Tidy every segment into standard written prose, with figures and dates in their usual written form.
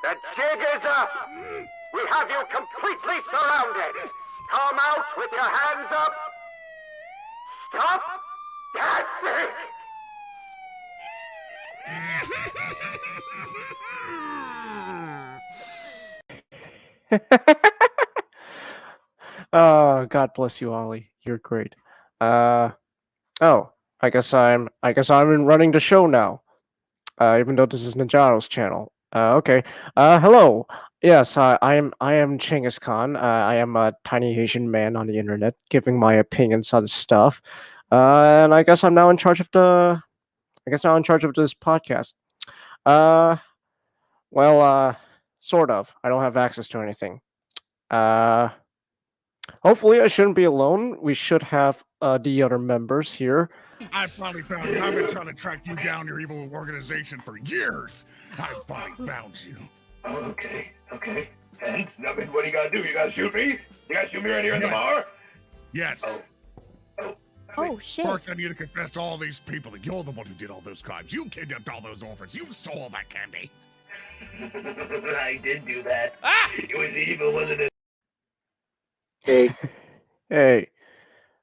The jig is up! We have you completely surrounded! Come out with your hands up! Stop dancing! Oh, God bless you, Ollie. You're great. Oh, I guess I'm running the show now. Even though this is Ninjaro's channel. Okay. Hello. Yes, I am Chinggis Khan. I am a tiny Asian man on the internet giving my opinions on stuff. And I guess I'm now in charge of this podcast. Uh, sort of. I don't have access to anything. Hopefully I shouldn't be alone. We should have the other members here. I finally found you. I've been trying to track you down, your evil organization, for years. I finally found you. Okay. And nothing. What do you gotta do? You gotta shoot me? You gotta shoot me right here in the bar? Yes. Oh, shit. First, I need to confess to all these people that you're the one who did all those crimes. You kidnapped all those orphans. You stole all that candy. I did do that. Ah! It was evil, wasn't it? Hey.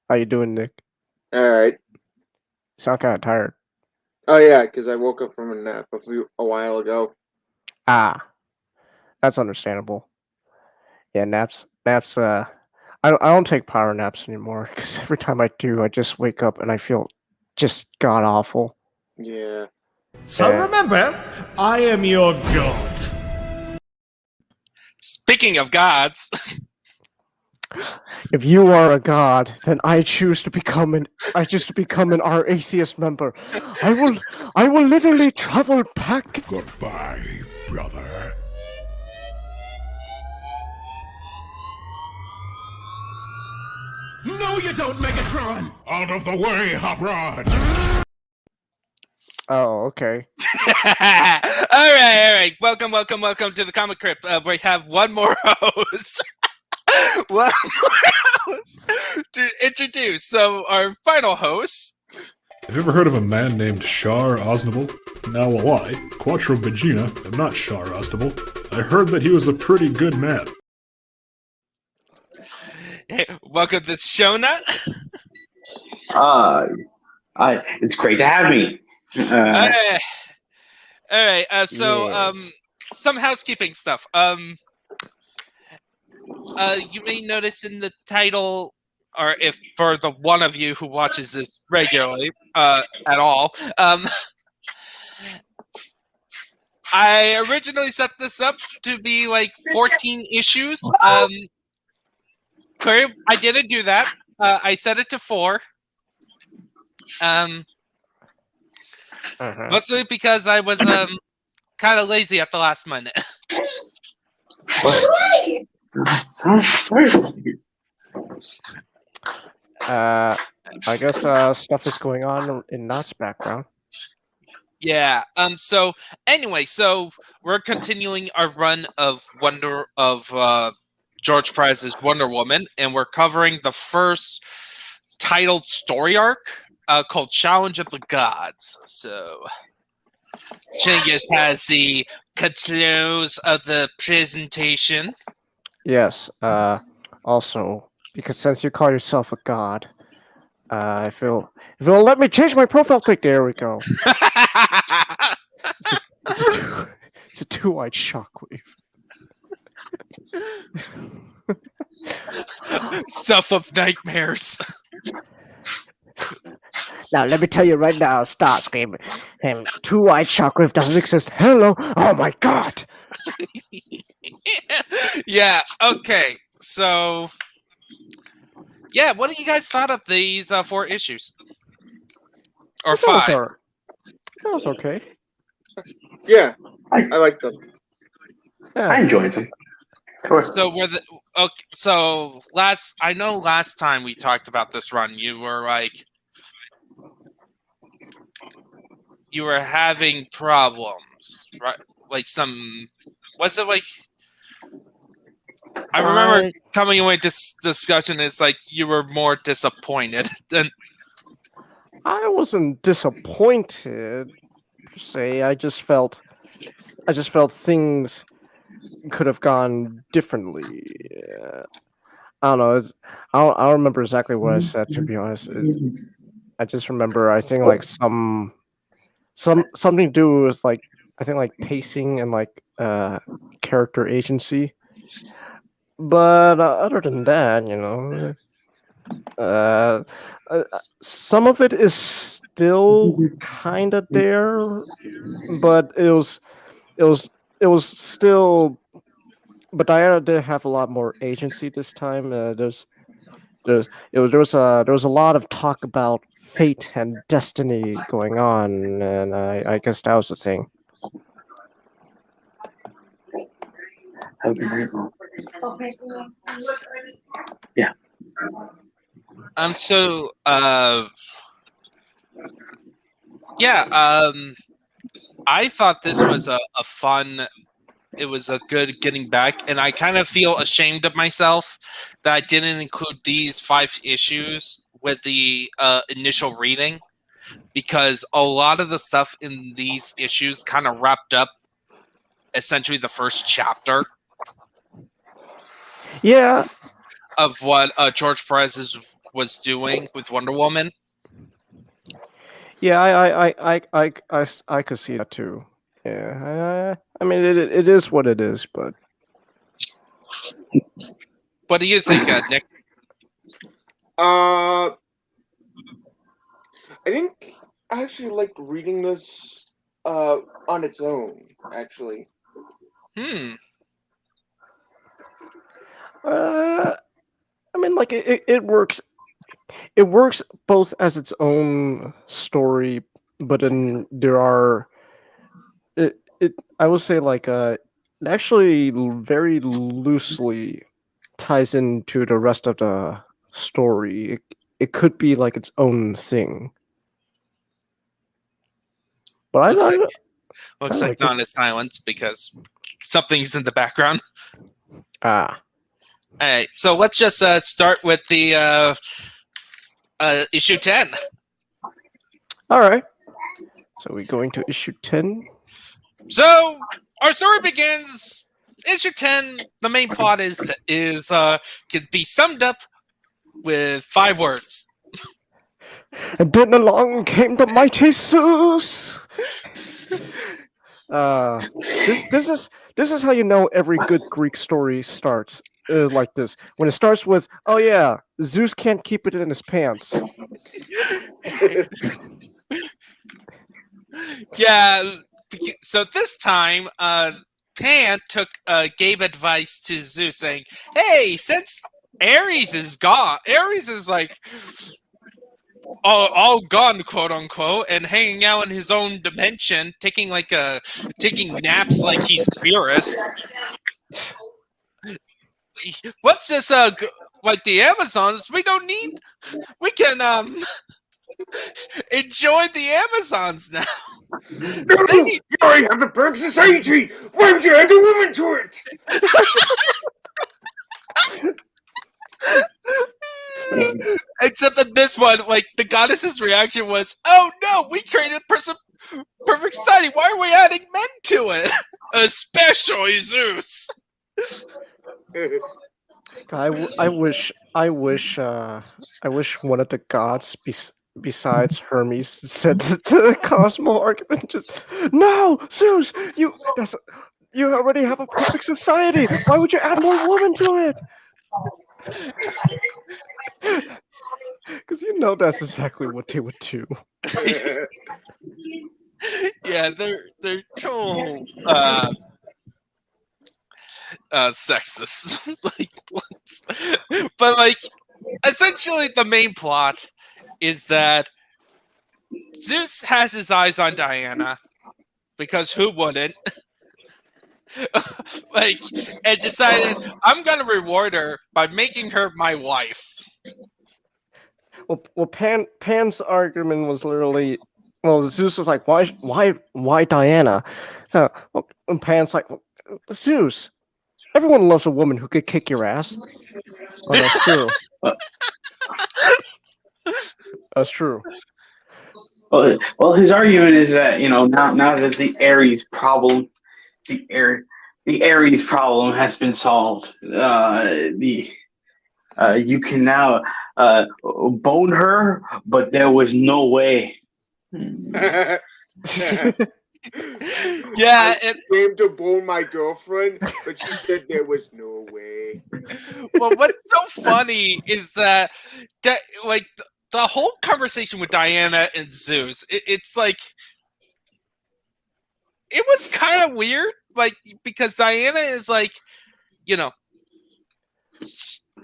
How you doing, Nick? All right. You sound kind of tired. Oh yeah, because I woke up from a nap a while ago. Ah, that's understandable. Yeah, naps. I don't take power naps anymore because every time I do, I just wake up and I feel just god awful. Yeah. So remember, I am your god. Speaking of gods, if you are a god, then I choose to become an our atheist member. I will literally travel back. Goodbye, brother. No, you don't, Megatron! Out of the way, Hot Rod! Oh, okay. all right. Welcome to the Comic Crypt. We have one more host. To introduce. So our final host. Have you ever heard of a man named Shar Osnable? Now, well, I, Quattro Begina, am not Shar Osnable. I heard that he was a pretty good man. Hey, welcome to Shonut. It's great to have me. All right. Yes. Some housekeeping stuff. You may notice in the title, or if for the one of you who watches this regularly, at all, I originally set this up to be like 14 issues. Corey, I didn't do that. I set it to 4. Mostly because I was kind of lazy at the last minute. I guess stuff is going on in Knott's background. Yeah. So anyway, we're continuing our run of George Pryce's Wonder Woman, and we're covering the first titled story arc called Challenge of the Gods. So Chinggis has the close of the presentation. Yes. Also, because since you call yourself a god, if you'll let me change my profile pic, there we go. It's a two-eyed shockwave. Stuff of nightmares. Now, let me tell you right now, Starscream, two-eyed shockwave doesn't exist. Hello? Oh my god! Yeah, okay. So, yeah, what do you guys thought of these 4 issues? Or 5? That was okay. Yeah, I like them. Yeah. I enjoyed them. So I know last time we talked about this run, you were like, you were having problems, right? Like was it like? I remember coming away this discussion. It's like you were more disappointed than. I wasn't disappointed per se. I just felt things could have gone differently. I don't know. I don't remember exactly what I said, to be honest. I just remember I think like something to do with like I think like pacing and like character agency. But other than that, some of it is still kind of there, but it was still. But Diana did have a lot more agency this time. There was a lot of talk about fate and destiny going on, and I guess that was the thing. Yeah. So yeah, I thought this was a fun. It was a good getting back, and I kind of feel ashamed of myself that I didn't include these 5 issues with the initial reading, because a lot of the stuff in these issues kind of wrapped up essentially the first chapter. Yeah. Of what George Perez was doing with Wonder Woman. Yeah, I could see that too. Yeah, I mean it is what it is, but what do you think, Nick? I think I actually liked reading this on its own. Actually. I mean, like it works. It works both as its own story, but then there are. I would say like it actually very loosely ties into the rest of the story. It could be like its own thing. But looks like Dawn is silent because something's in the background. Ah. All right, so let's just start with the issue 10. All right. So we're going to issue 10. So our story begins. Issue 10. The main plot can be summed up with 5 words. And then along came the mighty Zeus. This is how you know every good Greek story starts like this. When it starts with, "Oh yeah, Zeus can't keep it in his pants." Yeah. So this time, Pan gave advice to Zeus, saying, "Hey, since Ares is gone, Ares is like all gone, quote unquote, and hanging out in his own dimension, taking naps like he's Beerus. What's this? Like the Amazons, we can enjoy the Amazons now." No, you already have the Berg Society! Why would you add a woman to it? Except that this one, like, the goddess's reaction was, "Oh no, we created perfect society. Why are we adding men to it? Especially Zeus." I wish one of the gods besides Hermes said the Cosmo argument. Just no, Zeus, you already have a perfect society. Why would you add more women to it? Because that's exactly what they would do. Yeah, they're total sexist. But like, essentially the main plot is that Zeus has his eyes on Diana, because who wouldn't? And decided, I'm gonna reward her by making her my wife. Well, Pan's argument was literally, Zeus was like, why Diana? And Pan's like, Zeus, everyone loves a woman who could kick your ass. Oh, that's true. That's true. Well, his argument is that now that the Ares problem, the Ares problem has been solved. You can now bone her, but there was no way. Yeah, I came to bone my girlfriend, but she said there was no way. well, what's so funny is that like the whole conversation with Diana and Zeus, it's like it was kind of weird, like because Diana is like, you know,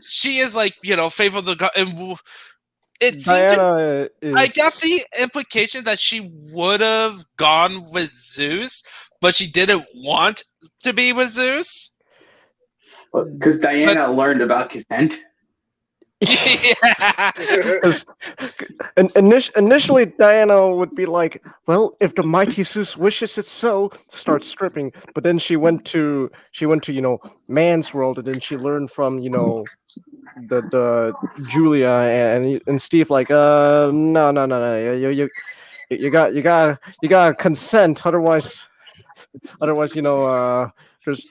she is like, you know, faithful to God, and it seemed to, I got the implication that she would have gone with Zeus, but she didn't want to be with Zeus. Because Diana learned about consent. Yeah. Initially, Diana would be like, "Well, if the mighty Zeus wishes it so," start stripping. But then she went to man's world, and then she learned from the Julia and Steve like, no, you got consent, otherwise there's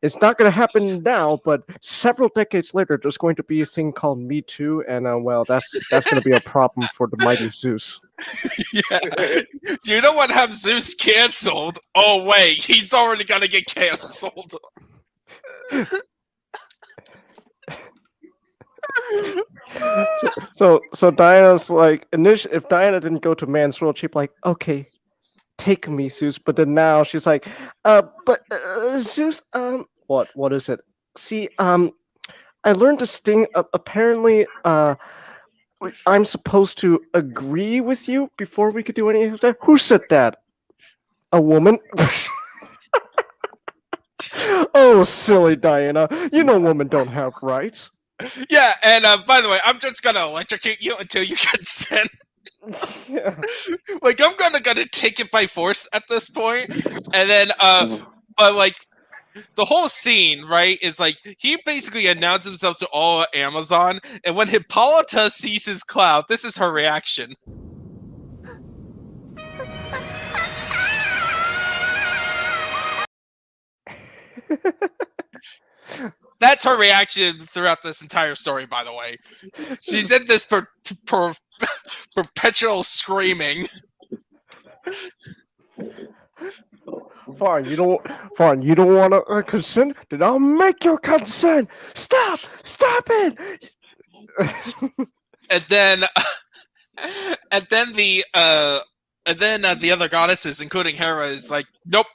it's not going to happen now, but several decades later, there's going to be a thing called Me Too, and that's going to be a problem for the mighty Zeus. Yeah, you don't want to have Zeus canceled. Oh wait, he's already going to get canceled. So Diana's like, if Diana didn't go to man's world, she'd be like, okay, take me, Zeus. But then now she's like, Zeus, what is it? See, I learned this thing. Apparently, I'm supposed to agree with you before we could do anything of that. Who said that? A woman? Oh, silly Diana. You know women don't have rights. Yeah, and by the way, I'm just gonna electrocute you until you consent. Yeah. Like I'm gonna take it by force at this point, and then but like the whole scene, right, is like he basically announced himself to all Amazon, and when Hippolyta sees his cloud, this is her reaction. That's her reaction throughout this entire story, by the way. She's in this perpetual screaming. Fine, you don't want to consent? Then I'll make you consent. Stop it. And then the other goddesses, including Hera, is like, nope.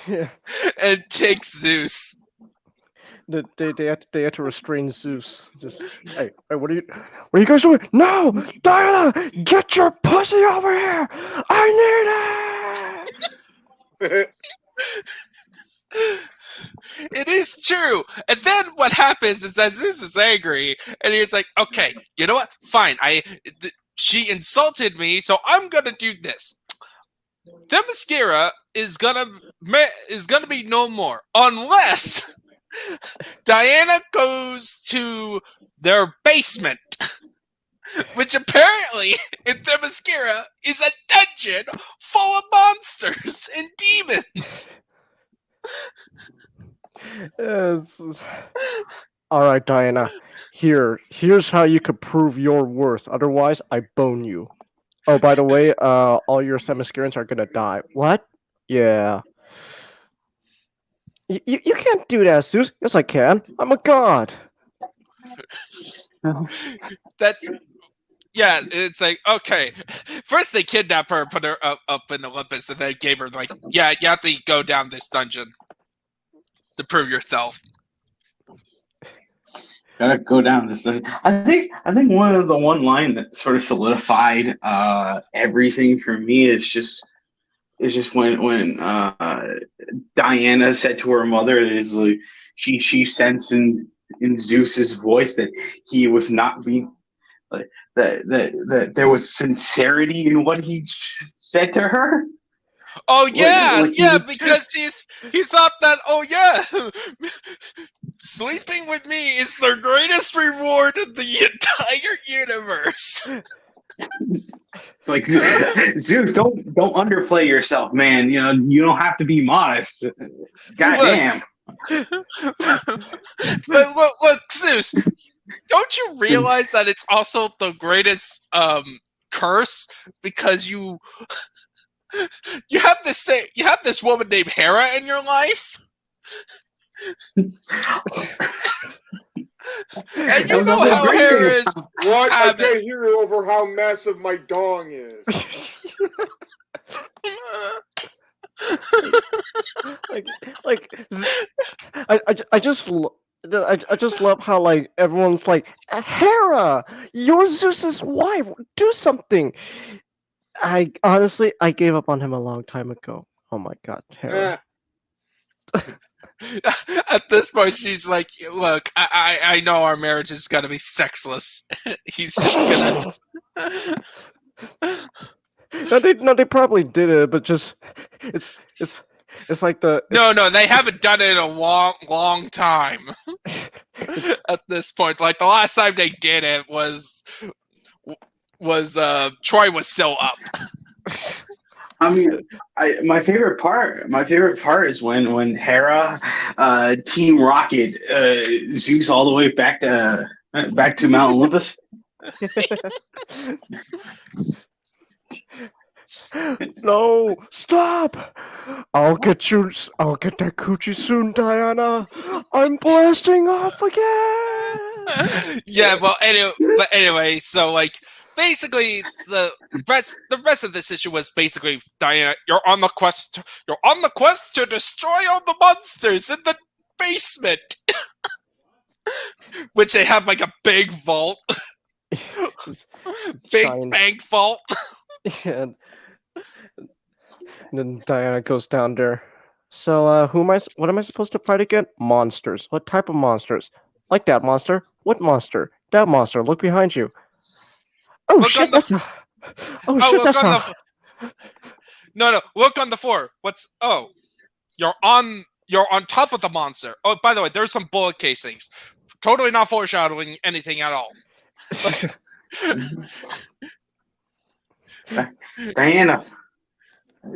Yeah. And takes Zeus. They had to restrain Zeus. Just hey, what are you guys doing? No, Diana, get your pussy over here! I need it. It is true. And then what happens is that Zeus is angry, and he's like, "Okay, you know what? Fine. She insulted me, so I'm gonna do this. Themyscira is gonna be no more unless Diana goes to their basement, which apparently in Themyscira is a dungeon full of monsters and demons." All right, Diana. Here's how you could prove your worth. Otherwise, I bone you. Oh, by the way, all your Themyscirans are gonna die. What? Yeah. You can't do that, Zeus. Yes, I can. I'm a god. Yeah, it's like, okay. First they kidnapped her and put her up in Olympus, and then gave her like, yeah, you have to go down this dungeon to prove yourself. Gotta go down this. I think one line that sort of solidified everything for me is just when Diana said to her mother, is like she sensed in Zeus's voice that he was not being like that there was sincerity in what he said to her. Oh yeah, because he thought that, oh yeah, sleeping with me is the greatest reward in the entire universe. It's like Zeus, don't underplay yourself, man. You know, you don't have to be modest. Goddamn. But look, Zeus, don't you realize that it's also the greatest curse because you have this woman named Hera in your life, and you know how Hera is. What? I can't hear you over how massive my dong is. I just love how like everyone's like, Hera, you're Zeus's wife. Do something. I honestly gave up on him a long time ago. Oh my god, Hera. At this point, she's like, "Look, I know our marriage is gonna be sexless. He's just gonna." No, they probably did it, but just it's like the No, they haven't done it in a long time. At this point, like the last time they did it was Troy was still up. I mean, my favorite part is when Hera, Team Rocket, Zeus all the way back to Mount Olympus. No, stop! I'll get that coochie soon, Diana. I'm blasting off again. Yeah, well, anyway, so like basically the rest of this issue was basically Diana, you're on the quest to destroy all the monsters in the basement. Which they have like a big vault. Big bank vault. And then Diana goes down there. So, what am I supposed to fight again? Monsters. What type of monsters? Like that monster? What monster? That monster. Look behind you. Oh look shit! that's No, look on the floor. You're on top of the monster. Oh, by the way, there's some bullet casings. Totally not foreshadowing anything at all.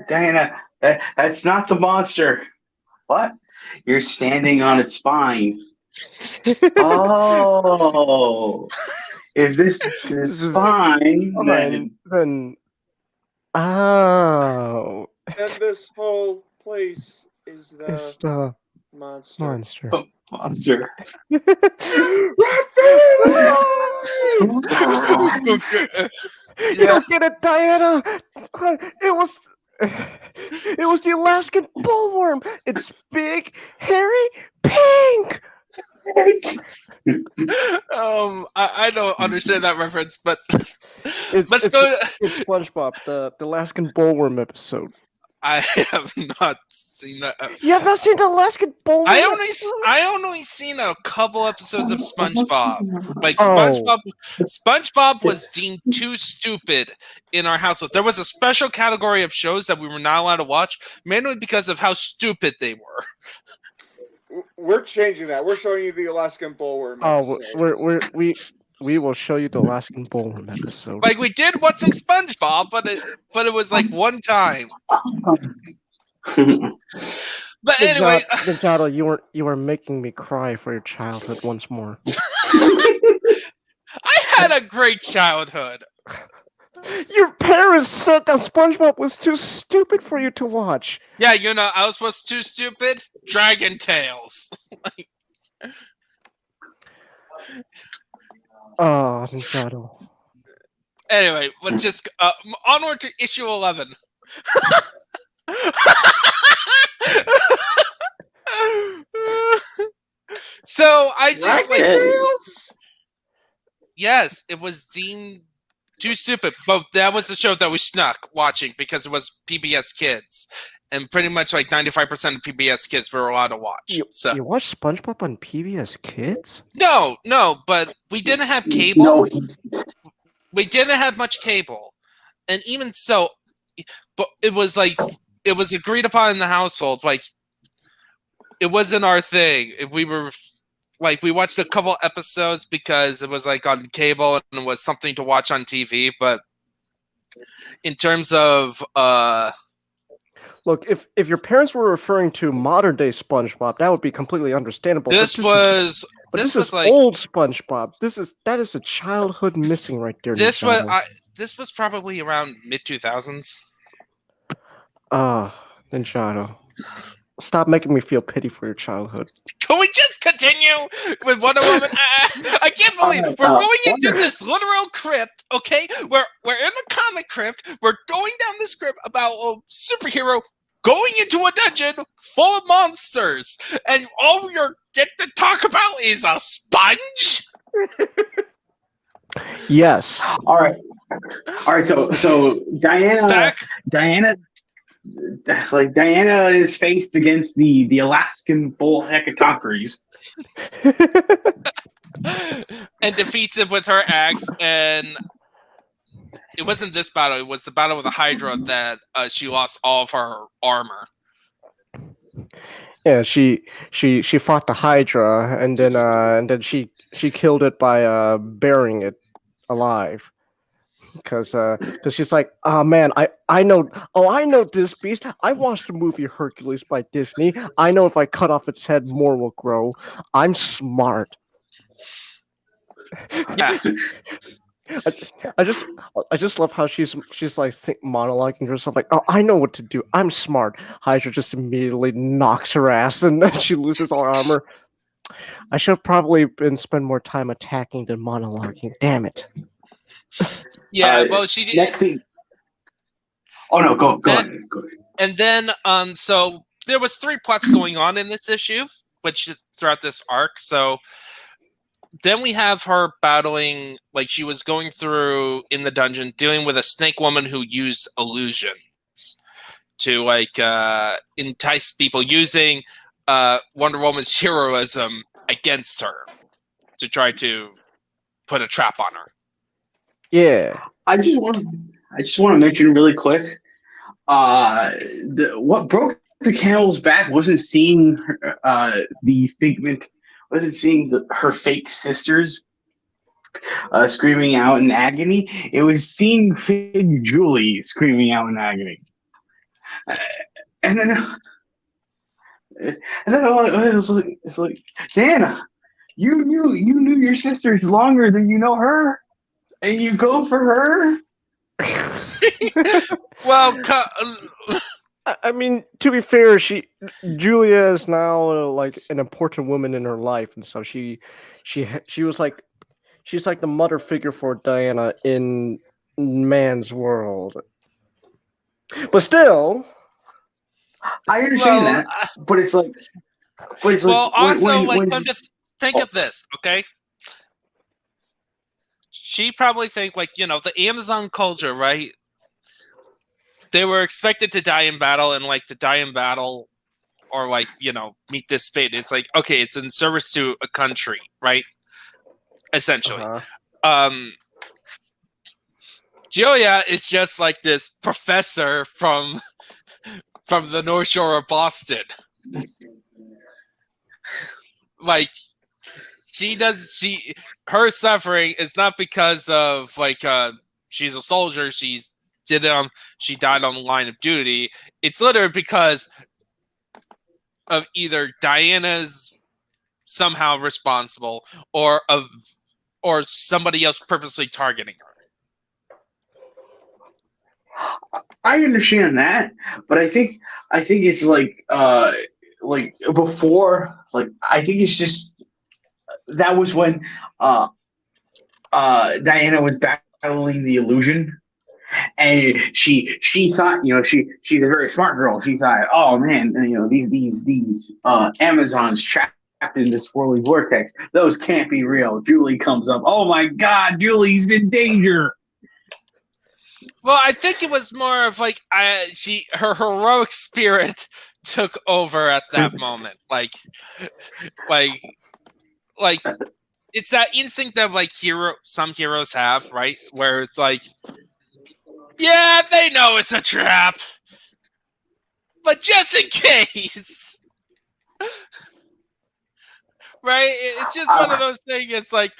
Diana, that's not the monster. What? You're standing on its spine. Oh, if this is spine, then oh, and this whole place is the monster. Monster. You don't get it, Diana. It was the Alaskan bullworm. It's big, hairy, pink. I don't understand that reference, but It's go. It's SpongeBob, the Alaskan bullworm episode. I have not seen that. You have not seen the Alaskan bullworm? I only seen a couple episodes of SpongeBob. Like Oh. SpongeBob was deemed too stupid in our household. There was a special category of shows that we were not allowed to watch, mainly because of how stupid they were. We're changing that. We're showing you the Alaskan bullworm. Oh, episode. we will show you the Alaskan bullworm episode. Like we did watching SpongeBob, but it was like one time. But anyway, Ninjato, you were making me cry for your childhood once more. I had a great childhood. Your parents said that SpongeBob was too stupid for you to watch. Yeah, I was too stupid. Dragon Tales. Oh, Ninjato. Anyway, let's just onward to issue 11. So I just yes, it was deemed too stupid, but that was the show that we snuck watching because it was PBS Kids, and pretty much like 95% of PBS Kids were allowed to watch. You watched SpongeBob on PBS Kids? No, but we didn't have cable. We didn't have much cable, and even so, but it was agreed upon in the household. Like it wasn't our thing. We watched a couple episodes because it was like on cable and it was something to watch on TV, but in terms of Look, if your parents were referring to modern day SpongeBob, that would be completely understandable. this was This is like old SpongeBob. That is a childhood missing right there. this was Ninjago. this was probably around mid 2000s. Ninjago. Stop making me feel pity for your childhood. Can we just continue with Wonder Woman? I can't believe we're going into this literal crypt, okay? We're in a comic crypt. We're going down this crypt about a superhero going into a dungeon full of monsters, and all we get to talk about is a sponge? Yes. All right. So Diana, like Diana is faced against the Alaskan bull hecatoccrates. And defeats him with her axe. And it wasn't this battle; it was the battle with the Hydra that she lost all of her armor. Yeah, she fought the Hydra, and then she killed it by burying it alive. Because she's like, oh man, I know this beast. I watched the movie Hercules by Disney. I know if I cut off its head, more will grow. I'm smart. Yeah. I just love how she's like monologuing to herself like, oh, I know what to do. I'm smart. Hydra just immediately knocks her ass and then she loses all her armor. I should have probably spend more time attacking than monologuing. Damn it. Yeah, well, she did. Next thing. Oh no, go ahead. And then, so there was 3 plots going on in this issue, which throughout this arc. So then we have her battling, like she was going through in the dungeon, dealing with a snake woman who used illusions to like entice people, using Wonder Woman's heroism against her to try to put a trap on her. Yeah. I just want to mention really quick. What broke the camel's back wasn't seeing the Figment, wasn't seeing her fake sisters screaming out in agony. It was seeing Fig Julie screaming out in agony, and then it's like, Dana, you knew your sisters longer than you know her. And you go for her? Well, I mean, to be fair, Julia is now like an important woman in her life, and so she was like, she's like the mother figure for Diana in man's world. But still, I understand that, but it's like, well, also, when come to think of this, okay? She probably think like, you know, the Amazon culture, right? They were expected to die in battle, and like to die in battle or like, you know, meet this fate. It's like, okay, it's in service to a country, right? Essentially. Julia is just like this professor from the North Shore of Boston. Like her suffering is not because of like she's a soldier, she died on the line of duty. It's literally because of either Diana's somehow responsible or somebody else purposely targeting her. I understand that, but I think it's like before, like I think it's just that was when Diana was battling the illusion, and she thought, you know, she's a very smart girl. She thought, oh man, you know, these Amazons trapped in this swirly vortex, those can't be real. Julie comes up, oh my god, Julie's in danger. Well, I think it was more of like her heroic spirit took over at that moment. Like it's that instinct that like some heroes have, right? Where it's like, yeah, they know it's a trap, but just in case, right? It's just one of those things. It's like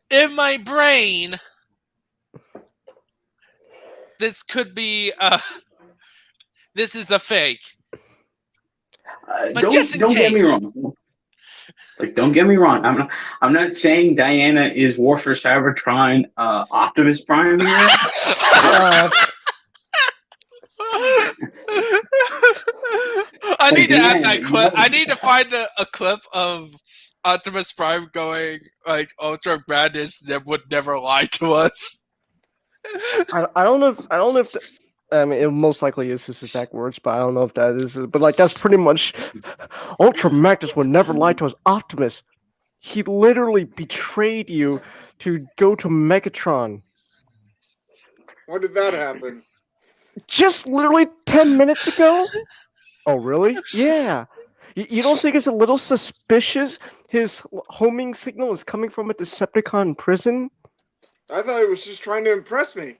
in my brain, this could be this is a fake. But just in Don't get me case. wrong. Like, don't get me wrong. I'm not saying Diana is Warfare Cybertron Optimus Prime here. I need to add that clip. I need to find a clip of Optimus Prime going like Ultra Madness that would never lie to us. I don't know if I mean, it most likely is his exact words, but I don't know if that is. But like, that's pretty much Ultra Magnus would never lie to us. Optimus, he literally betrayed you to go to Megatron. When did that happen? Just literally 10 minutes ago. Oh, really? Yeah. You don't think it's a little suspicious? His homing signal is coming from a Decepticon prison. I thought he was just trying to impress me.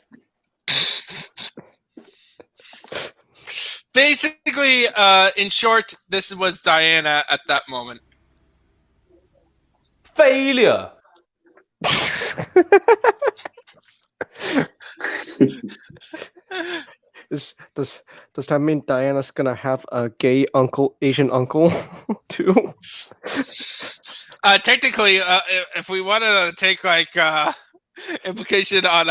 Basically, in short, this was Diana at that moment. Failure. Does that mean Diana's gonna have a gay uncle, Asian uncle, too? Technically, if we wanted to take like implication on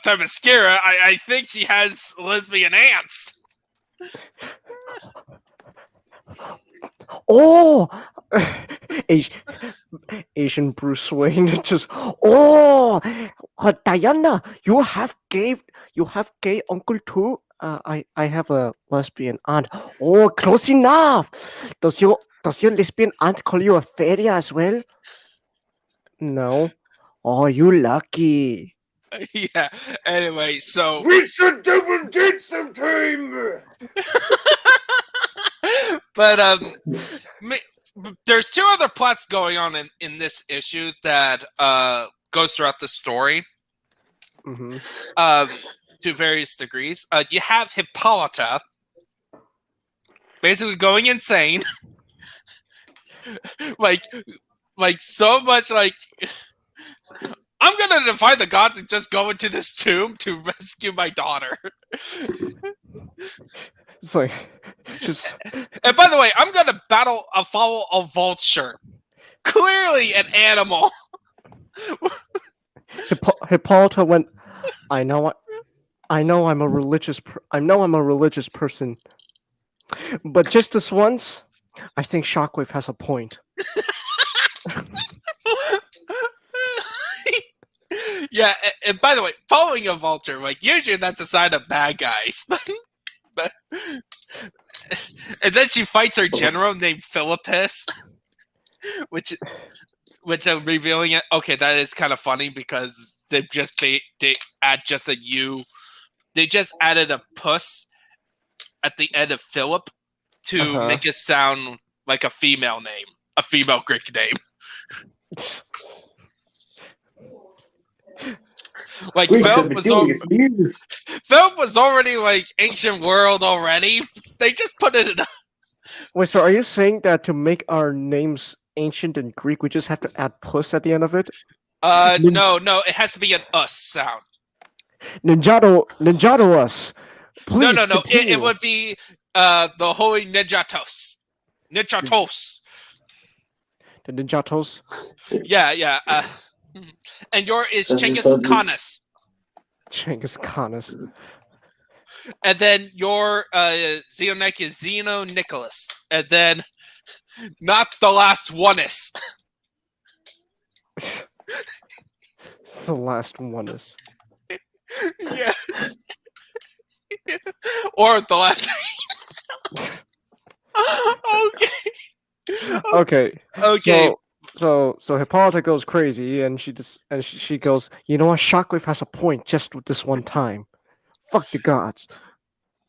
Themyscira, I think she has lesbian aunts. Oh, Asian Bruce Wayne just. Oh, Diana, you have gay uncle too. I have a lesbian aunt. Oh, close enough. Does your lesbian aunt call you a fairy as well? No. Oh, you lucky. Yeah. Anyway, so we should double date sometime. But there's two other plots going on in this issue that goes throughout the story. Mm-hmm. To various degrees. You have Hippolyta basically going insane. like so much like I'm gonna defy the gods and just go into this tomb to rescue my daughter. It's like just. And by the way, I'm gonna follow a vulture. Clearly an animal. Hippolyta went. I know I'm a religious person, but just this once, I think Shockwave has a point. Yeah, and by the way, following a vulture, like usually that's a sign of bad guys. But and then she fights her general named Philippus, which I'm revealing it. Okay, that is kind of funny because they just added a puss at the end of Philip to make it sound like a female name, a female Greek name. Like Philip was already like ancient world already. They just put it in. Wait, so are you saying that to make our names ancient and Greek, we just have to add puss at the end of it? No, it has to be an us sound. Ninjato us. Please No. continue. It would be the holy Ninjatos. Ninjatos. The Ninjatos. Yeah. And yours is Genghis Khanis. Genghis Khanis. And then your Xeonec is Xeno Nicholas. And then not the last one-is. The last one is. Yes. Or the last. Okay. So Hippolyta goes crazy, and she goes, you know what? Shockwave has a point just with this one time. Fuck the gods.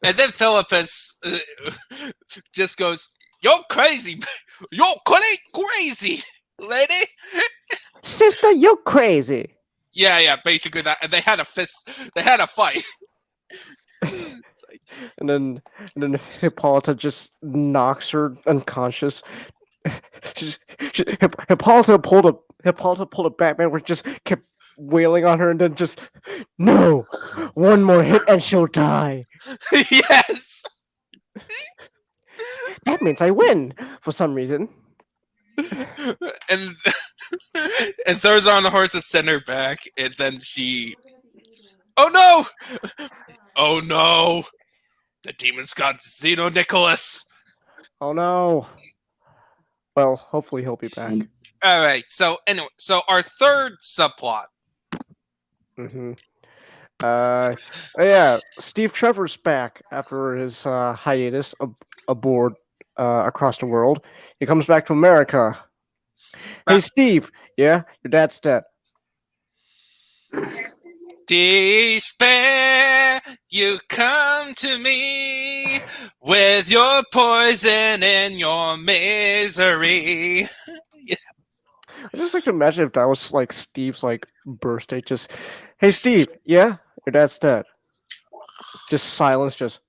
And then Philippus just goes, "You're crazy, you're crazy, lady, sister, you're crazy." Yeah, basically that. And they had a fight. And then Hippolyta just knocks her unconscious. Hippolyta pulled a Batman, which just kept wailing on her, and then just no, one more hit and she'll die. Yes. That means I win for some reason. And and throws her on the horse and send her back, and then she. Oh no! Oh no! The demon's got Zeno Nicholas. Oh no. Well, hopefully he'll be back. All right. So anyway, so our third subplot. Mm-hmm. Yeah, Steve Trevor's back after his hiatus aboard across the world. He comes back to America. Hey, Steve. Yeah, your dad's dead. Despair, you come to me with your poison and your misery. I just like to imagine if that was like Steve's like birthday. Just, hey, Steve. Yeah, your dad's dead. Just silence. Just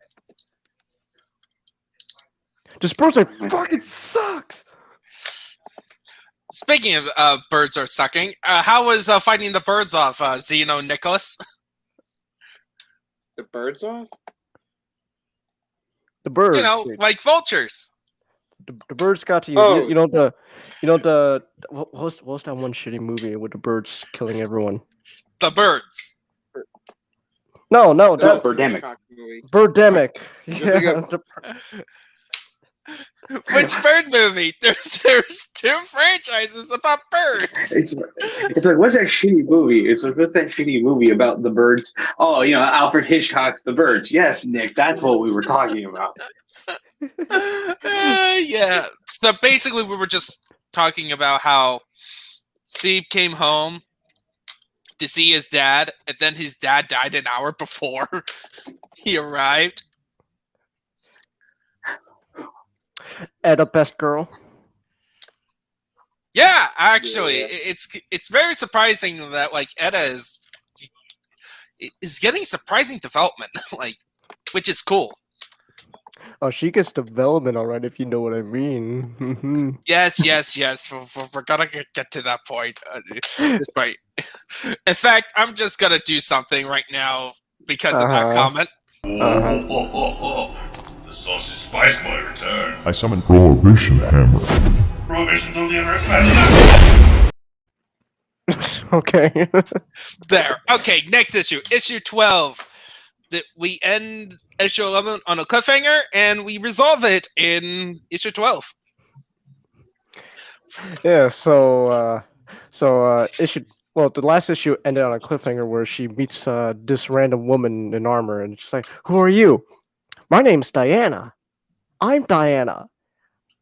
birthday fucking sucks. Speaking of birds are sucking, how was fighting the birds off, Zeno Nicholas? The birds off? The birds, you know, like vultures. The birds got to you. Oh. You know what was that one shitty movie with the birds killing everyone? The Birds. No, That's that's Birdemic. Birdemic. You're Yeah. Which bird movie? There's two franchises about birds. It's like, what's that shitty movie? It's like, what's that shitty movie about the birds? Oh, Alfred Hitchcock's The Birds. Yes, Nick, that's what we were talking about. Yeah. So basically, we were just talking about how Steve came home to see his dad, and then his dad died an hour before he arrived. Edda, best girl. Yeah, actually, it's very surprising that like Edda is getting surprising development, like, which is cool. Oh, she gets development, all right, if you know what I mean. Yes. We're gonna get to that point. Right. In fact, I'm just gonna do something right now because of that comment. The sausage spice boy returns. I summon Prohibition Hammer. Prohibition's only ever expanded. Okay. There. Okay, next issue. Issue 12. That we end issue 11 on a cliffhanger, and we resolve it in issue 12. Yeah, so the last issue ended on a cliffhanger where she meets this random woman in armor, and she's like, "Who are you?" "My name's Diana." "I'm Diana."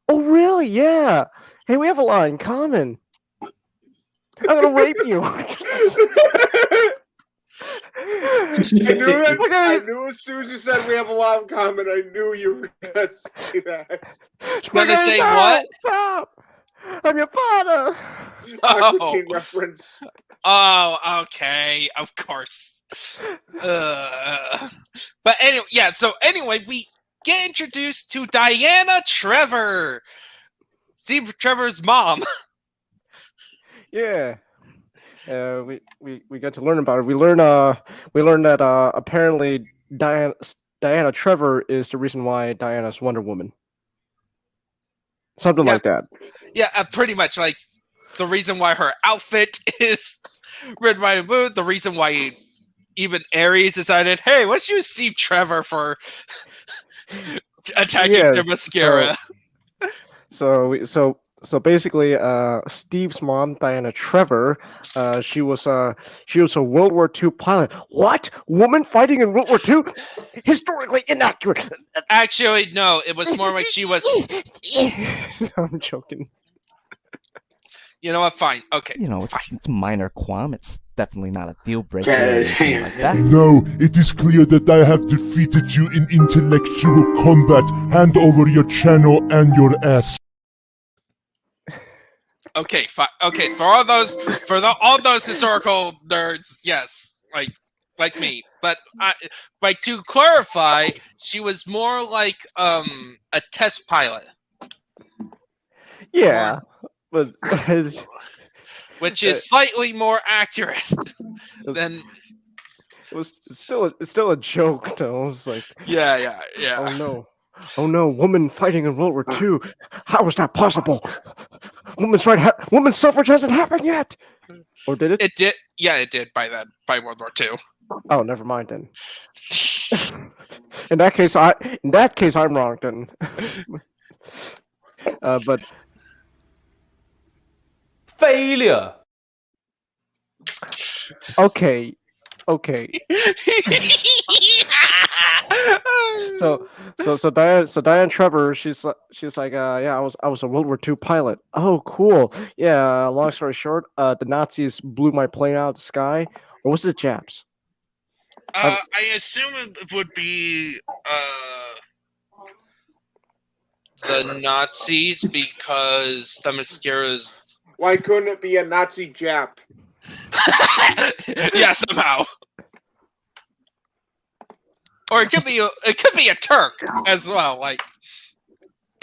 "Oh, really? Yeah. Hey, we have a lot in common. I'm gonna rape you." I knew as soon as you said we have a lot in common, I knew you were gonna say that. Gonna say what? Stop! I'm your father. Aqua Teen reference. Oh, okay. Of course. But anyway, yeah, so anyway, we get introduced to Diana Trevor. Steve Trevor's mom. Yeah. We got to learn about it. We learn that apparently Diana Trevor is the reason why Diana's Wonder Woman. Something like that. Yeah, pretty much like the reason why her outfit is red, white, and blue. The reason why even Ares decided, hey, let's use Steve Trevor for attacking their mascara. So basically, Steve's mom, Diana Trevor, she was a World War II pilot. What? Woman fighting in World War II? Historically inaccurate. Actually, no. It was more like she was. I'm joking. You know what? Fine. Okay. It's a minor qualm. It's definitely not a deal breaker or anything like that. No, it is clear that I have defeated you in intellectual combat. Hand over your channel and your ass. Okay, fine. Okay, for all those historical nerds, yes, like me. But to clarify, she was more like a test pilot. Yeah, but which is slightly more accurate than. It's still a joke though. It's like Yeah. Oh no, woman fighting in World War II. How is that possible? Women's suffrage hasn't happened yet. Or did it? It did. Yeah, it did by World War II. Oh, never mind then. In that case, I'm wrong then. But failure. Okay. So Diane Trevor, she's like, yeah, I was a World War II pilot. Oh, cool. Yeah. Long story short, the Nazis blew my plane out of the sky, or was it the Japs? I assume it would be the Nazis because the mascaras. Why couldn't it be a Nazi Jap? Yeah, somehow. Or it could be a Turk as well. Like,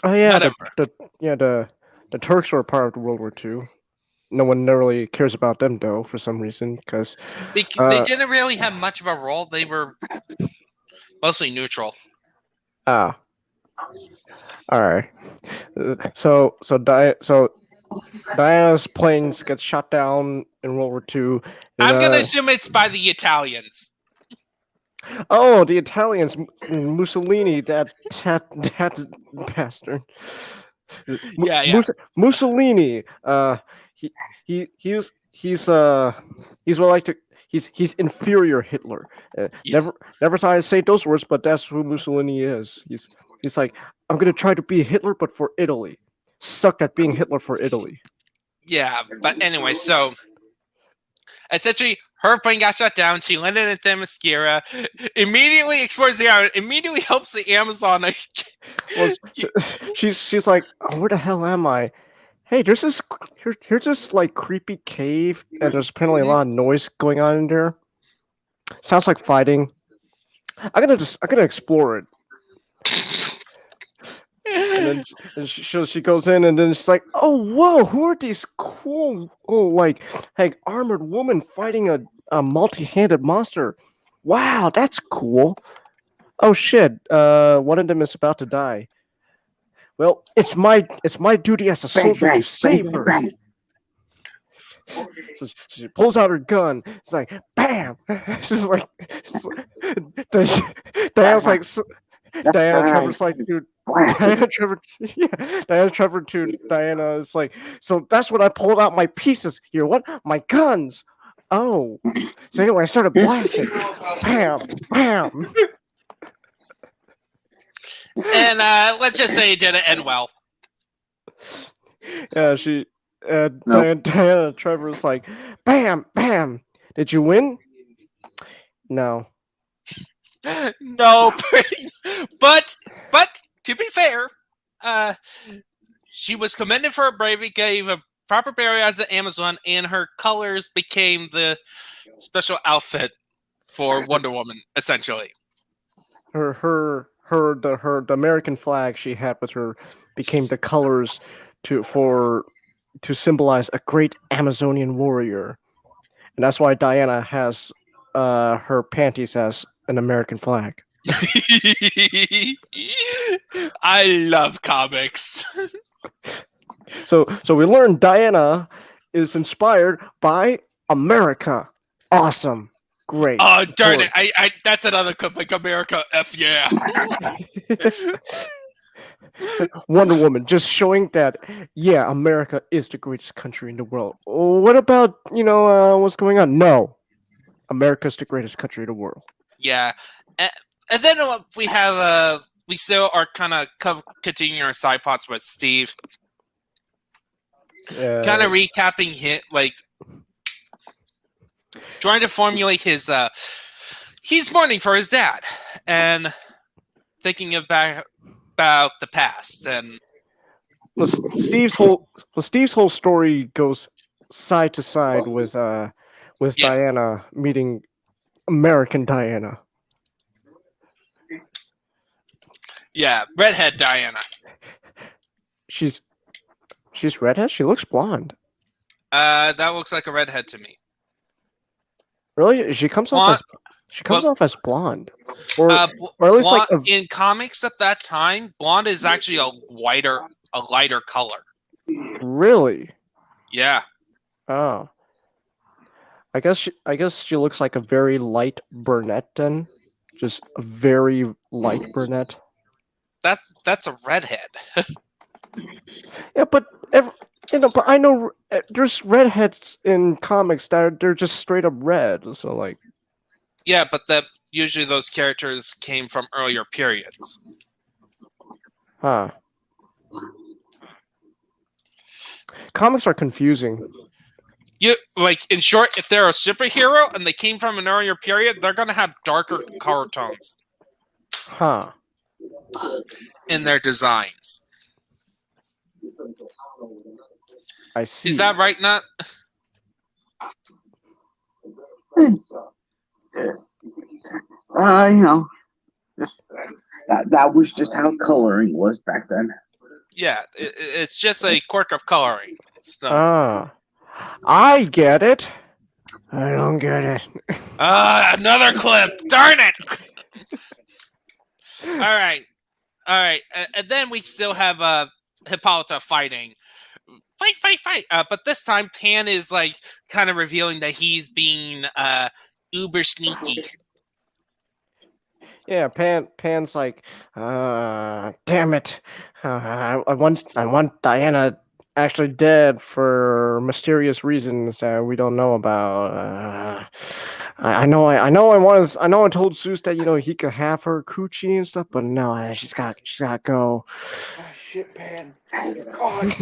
oh yeah, the Turks were a part of World War II. No one really cares about them though, for some reason, because they didn't really have much of a role. They were mostly neutral. All right. So Diana's planes get shot down in World War II. I'm gonna assume it's by the Italians. Oh, the Italians, Mussolini, that bastard. Yeah. Mussolini. He's inferior Hitler. Never thought I'd say those words, but that's who Mussolini is. He's like, I'm gonna try to be Hitler, but for Italy. Sucked at being Hitler for Italy. Yeah, but anyway, so essentially, her plane got shut down. She landed at Themyscira, immediately explores the island, immediately helps the Amazon. Well, she's like, oh, where the hell am I? Hey, here's this like creepy cave, and there's apparently a lot of noise going on in there. Sounds like fighting. I'm gonna explore it. And then she goes in, and then she's like, "Oh, whoa! Who are these cool, like armored women fighting a multi-handed monster? Wow, that's cool. Oh shit! One of them is about to die. Well, it's my duty as a soldier to save her." So she pulls out her gun. It's like, bam! She's like, Diana's like, Diana Trevor's like, dude. Diana Trevor to Diana is like, so that's when I pulled out my pieces here. What? My guns. Oh. So anyway, I started blasting. Bam, bam. And let's just say it didn't end well. Yeah, Diana Trevor's like, bam, bam. Did you win? No. No, but to be fair, she was commended for her bravery, gave a proper burial as an Amazon, and her colors became the special outfit for Wonder Woman, essentially. The American flag she had with her became the colors to symbolize a great Amazonian warrior, and that's why Diana has her panties as an American flag. I love comics. So we learned Diana is inspired by America. Awesome. Great. Oh, darn it. I that's another like America. F yeah. Wonder Woman just showing that, yeah, America is the greatest country in the world. What about, what's going on? No. America's the greatest country in the world. Yeah. And then we have we still are kind of continuing our side plots with Steve. Kind of recapping hit, like trying to formulate his he's mourning for his dad and thinking about the past. And Steve's whole story goes side to side with Diana meeting American Diana. Yeah, redhead Diana. She's redhead? She looks blonde. That looks like a redhead to me. Really? She comes off as blonde, or at least like in comics at that time, blonde is actually a lighter color. Really? Yeah. Oh. I guess she looks like a very light brunette then, just a very light brunette. That's a redhead. Yeah, but but I know there's redheads in comics that they're just straight up red. So like. Yeah, but usually those characters came from earlier periods. Huh. Comics are confusing. In short, if they're a superhero and they came from an earlier period, they're gonna have darker color tones. Huh. In their designs. I see. Is that right, Nut? That was just how coloring was back then. Yeah, it's just a quirk of coloring. So. Ah, I get it. I don't get it. Another clip. Darn it! All right. And then we still have Hippolyta fighting. Fight! But this time, Pan is like kind of revealing that he's being uber sneaky. Yeah, Pan's like, damn it! I want Diana actually dead for mysterious reasons that we don't know about. I told Zeus that he could have her coochie and stuff, but no, she's got to go. Oh, shit, Pan! God.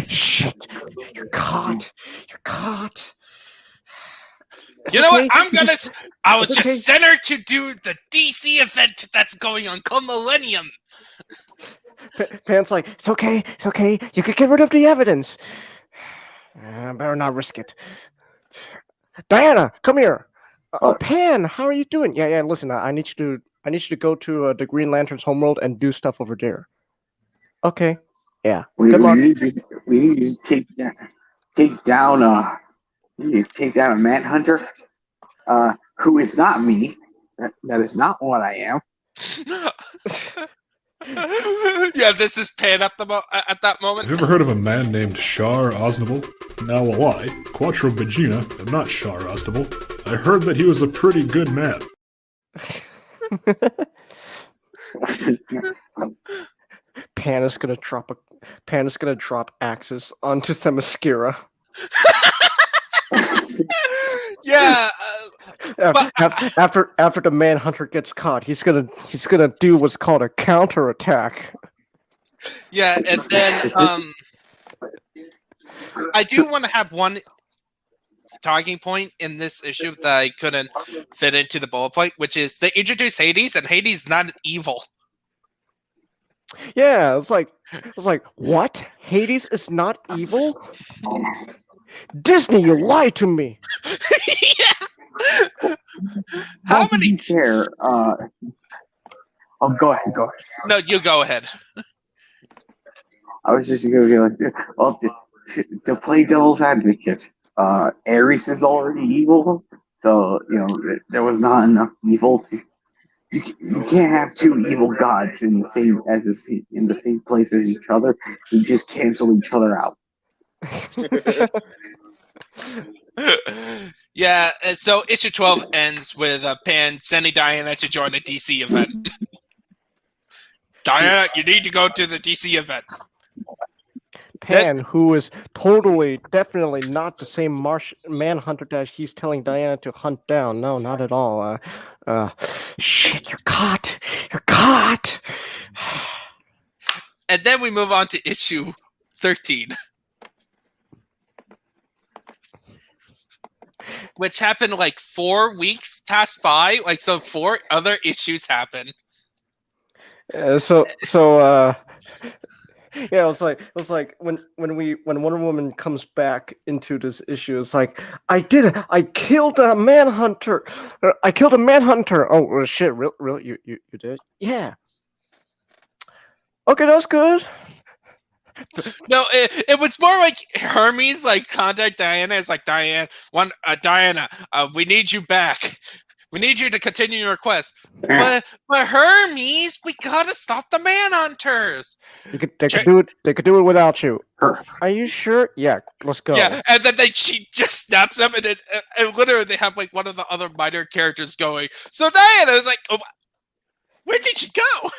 Shit! You're caught! It's you know okay. What? I was just sent her to do the DC event that's going on called Millennium. Pan's like, it's okay. You can get rid of the evidence. Better not risk it. Diana, come here. Pan, how are you doing? Yeah. Listen, I need you to go to the Green Lantern's homeworld and do stuff over there. Okay. Yeah. Good luck. We need to take down a manhunter, who is not me. That is not what I am. Yeah, this is Pan at that moment. Have you ever heard of a man named Shar Aznable? Now, will I, Quattro Begina, am not Shar Aznable. I heard that he was a pretty good man. Pan is gonna drop Axis onto Themyscira. Yeah. After the Manhunter gets caught, he's gonna do what's called a counterattack. Yeah, and then I do want to have one talking point in this issue that I couldn't fit into the bullet point, which is they introduce Hades, and Hades is not an evil. Yeah, it's like what? Hades is not evil? Disney, you lied to me. Yeah. How many? Care? Go ahead. No, you go ahead. I was just going to be like, well, to play devil's advocate, Ares is already evil, so there was not enough evil to. You can't have two evil gods in the same place as each other. You just cancel each other out. Yeah, so issue 12 ends with Pan sending Diana to join a DC event. Diana, you need to go to the DC event. Pan, who is definitely not the same Manhunter that he's telling Diana to hunt down. No, not at all. Shit, you're caught. And then we move on to issue 13. Which happened like 4 weeks passed by. So 4 other issues happened. Yeah, it was like when Wonder Woman comes back into this issue, it's like, I did it. I killed a Manhunter. Oh shit! Really? You did? Yeah. Okay, that's good. No, it was more like Hermes like contact Diana. It's like Diana, we need you back. We need you to continue your quest. But Hermes, we gotta stop the manhunters. They could do it. They could do it without you. Are you sure? Yeah, let's go. Yeah, and then she just snaps them, and literally they have like one of the other minor characters going. So Diana is like, oh, where did she go?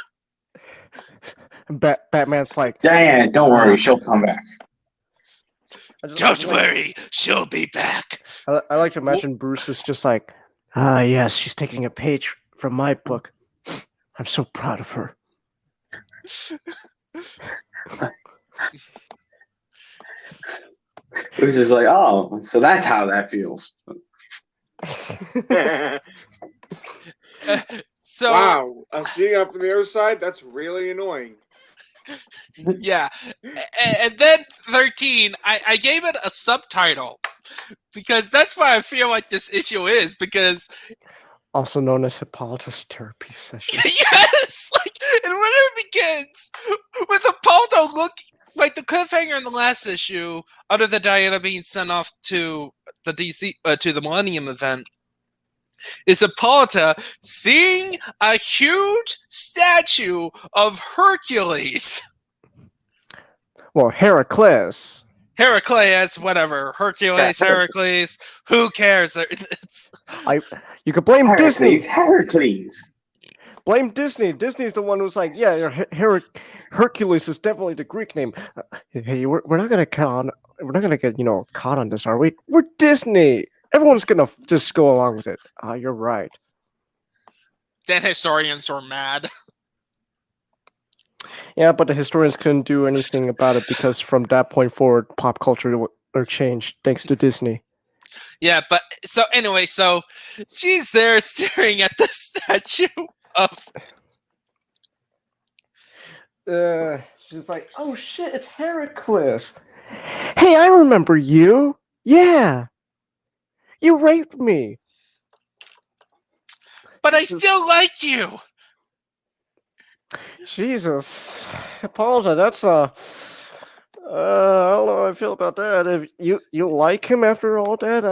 Batman's like, Diana, don't worry, she'll come back. Don't worry, she'll be back. I like to imagine Bruce is just like, yes, she's taking a page from my book. I'm so proud of her. Bruce is like, oh, so that's how that feels. So wow, seeing up from the other side, that's really annoying. Yeah, and then 13, I gave it a subtitle because that's why I feel like this issue is, because also known as Hippolyta's therapy session. Yes, like it literally begins with Hippolyta like the cliffhanger in the last issue, other than Diana being sent off to the DC to the Millennium event, is Hippolyta seeing a huge statue of Hercules. Well, Heracles, whatever. Heracles. Who cares? You could blame Heracles, Disney. Heracles. Blame Disney. Disney's the one who's like, yeah, Hercules is definitely the Greek name. Hey, we're not gonna get caught on this, are we? We're Disney. Everyone's gonna just go along with it. You're right. Then historians were mad. Yeah, but the historians couldn't do anything about it because from that point forward, pop culture changed thanks to Disney. Yeah, but so anyway, so she's there staring at the statue of. She's like, oh shit, it's Heracles. Hey, I remember you. Yeah. You raped me. But I still like you. Jesus. Hippolyta, that's I don't know how I feel about that. If you like him after all that,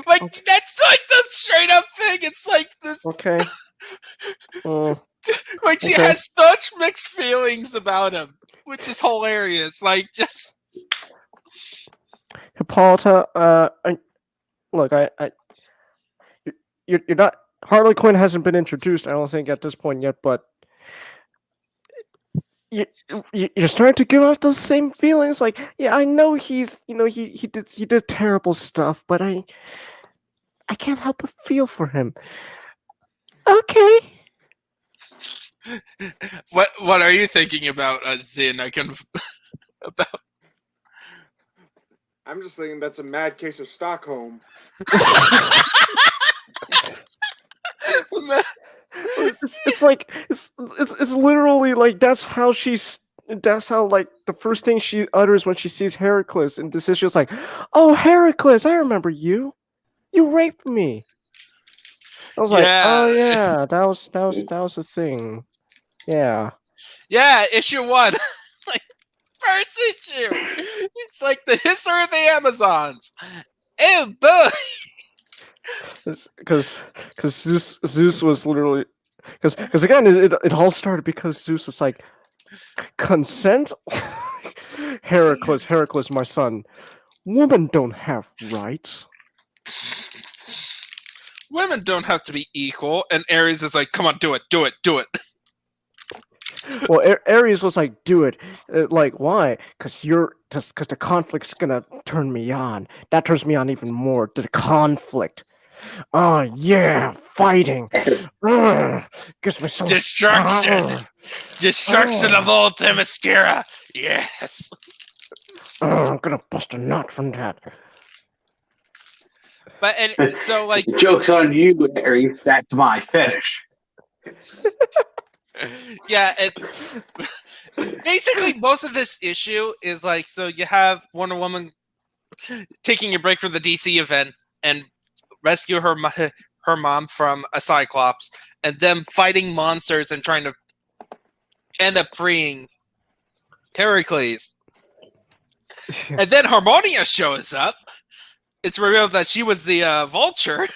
like that's like the straight up thing. It's like this. Okay. Like she has such mixed feelings about him, which is hilarious. Like just Hippolyta, you're not. Harley Quinn hasn't been introduced, I don't think, at this point yet, but you're starting to give off those same feelings. Like, yeah, I know he's, he did terrible stuff, but I can't help but feel for him. Okay. What are you thinking about, Zin? About. I'm just thinking that's a mad case of Stockholm. It's like it's literally like that's how like the first thing she utters when she sees Heracles in this issue is like, oh, Heracles, I remember you. You raped me. I was like, oh yeah, that was a thing. Yeah. Yeah, issue 1. Like first issue. It's like the history of the Amazons. Oh boy. Because Zeus was literally because again it all started because Zeus was like, consent. Heracles, my son. Women don't have rights. Women don't have to be equal, and Ares is like, come on, do it. Well, Ares was like, do it. Like, why? Because the conflict's gonna turn me on. That turns me on even more. The conflict. Oh yeah, fighting. Gives me so destruction. Destruction of old Themyscira. Yes. I'm gonna bust a nut from that. But and so like joke's on you, Ares. That's my fetish. Yeah, basically most of this issue is like, so you have Wonder Woman taking a break from the DC event and rescue her mom from a Cyclops, and them fighting monsters and trying to end up freeing Heracles. And then Harmonia shows up. It's revealed that she was the vulture.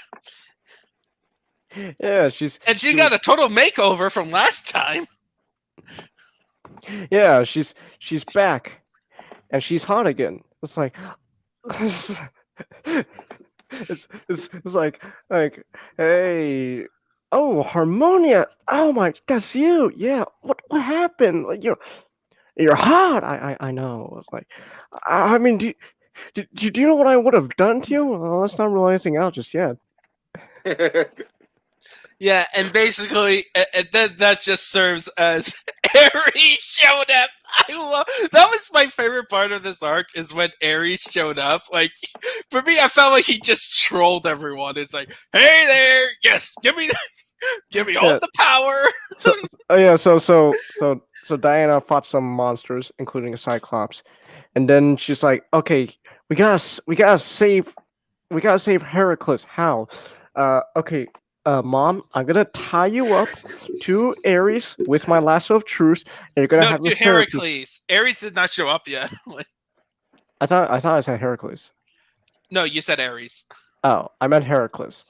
Yeah, and she got a total makeover from last time. Yeah, she's back, and she's hot again. It's like, it's like, hey, oh, Harmonia, oh my, that's you. Yeah, what happened? Like you're hot. I know. It's like, I mean, do you know what I would have done to you? Well, let's not rule anything out just yet. Yeah, and basically, and then that just serves as Ares showed up. That was my favorite part of this arc, is when Ares showed up. Like, for me, I felt like he just trolled everyone. It's like, hey there, yes, give me all the power. So Diana fought some monsters, including a Cyclops, and then she's like, okay, we gotta save Heracles. How? Okay. Mom, I'm gonna tie you up to Ares with my lasso of truth, and you're gonna have to Heracles. Ares did not show up yet. I thought I said Heracles. No, you said Ares. Oh, I meant Heracles.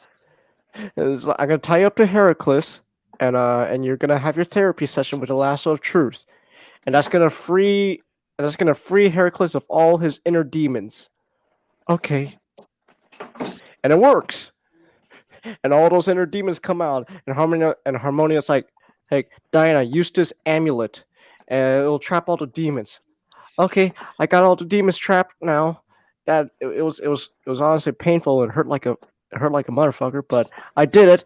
I'm gonna tie you up to Heracles, and you're gonna have your therapy session with the lasso of truth, and that's gonna free Heracles of all his inner demons. Okay, and it works. And all those inner demons come out, and Harmonia's like, "Hey, Diana, use this amulet, and it'll trap all the demons." Okay, I got all the demons trapped now. That it was honestly painful and hurt like a motherfucker, but I did it.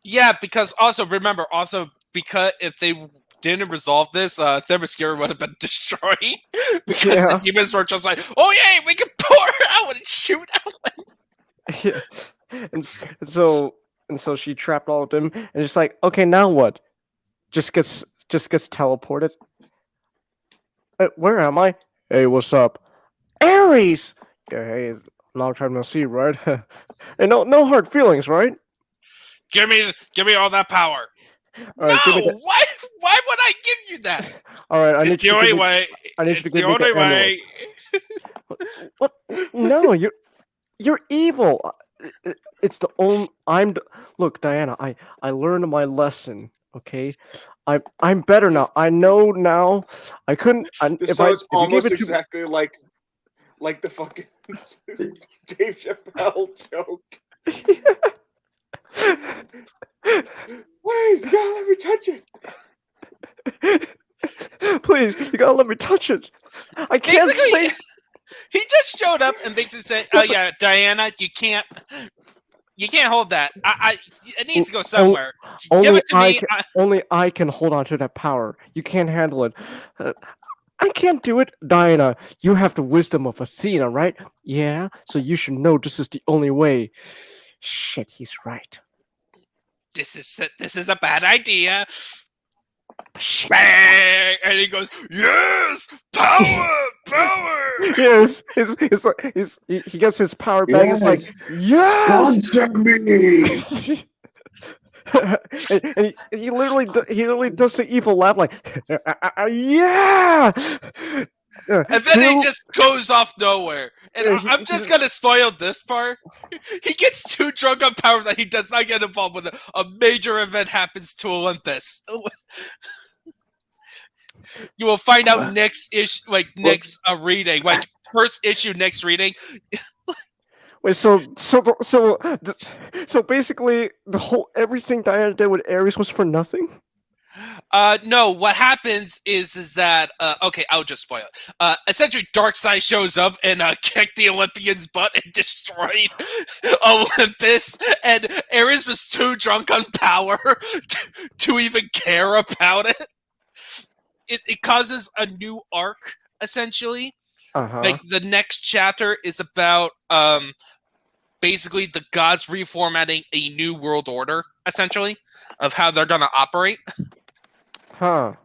Yeah, because because if they didn't resolve this, Themyscira would have been destroyed because the demons were just like, "Oh yeah, we can pour out and shoot out." Yeah. And so she trapped all of them, and it's like, okay, now what? Just gets teleported. Where am I? Hey, what's up, Ares? Yeah, hey, long time no see, right? Hey, no hard feelings, right? Give me all that power. All right, no, why would I give you that? All right, I need you to give me the way. What? No, you're evil. It's the only. Look, Diana. I learned my lesson. Okay, I'm better now. I know now. I couldn't. This sounds almost exactly like the fucking Dave Chappelle joke. Please, you gotta let me touch it. Please, you gotta let me touch it. I can't say. He just showed up and basically said, "Oh yeah, Diana, you can't hold that. It needs to go somewhere. Give it to me." Only I can hold on to that power. You can't handle it. I can't do it, Diana. You have the wisdom of Athena, right? Yeah. So you should know this is the only way. Shit, he's right. This is a bad idea. Bang! And he goes, "Yes, power." Yes, he gets his power back. Yes. It's like, yes, sponsor me. and he literally does the evil laugh, like, yeah. And then he just goes off nowhere. And I'm just gonna spoil this part. He gets too drunk on power that he does not get involved when a major event happens to Olympus. You will find out next issue, next reading, first issue, next reading. Wait, so basically, everything Diana did with Ares was for nothing? No, what happens is that okay, I'll just spoil it. Essentially, Darkseid shows up and kicked the Olympians' butt and destroyed Olympus, and Ares was too drunk on power to even care about it. It causes a new arc, essentially. Like, the next chapter is about basically the gods reformatting a new world order, essentially, of how they're gonna operate. Huh.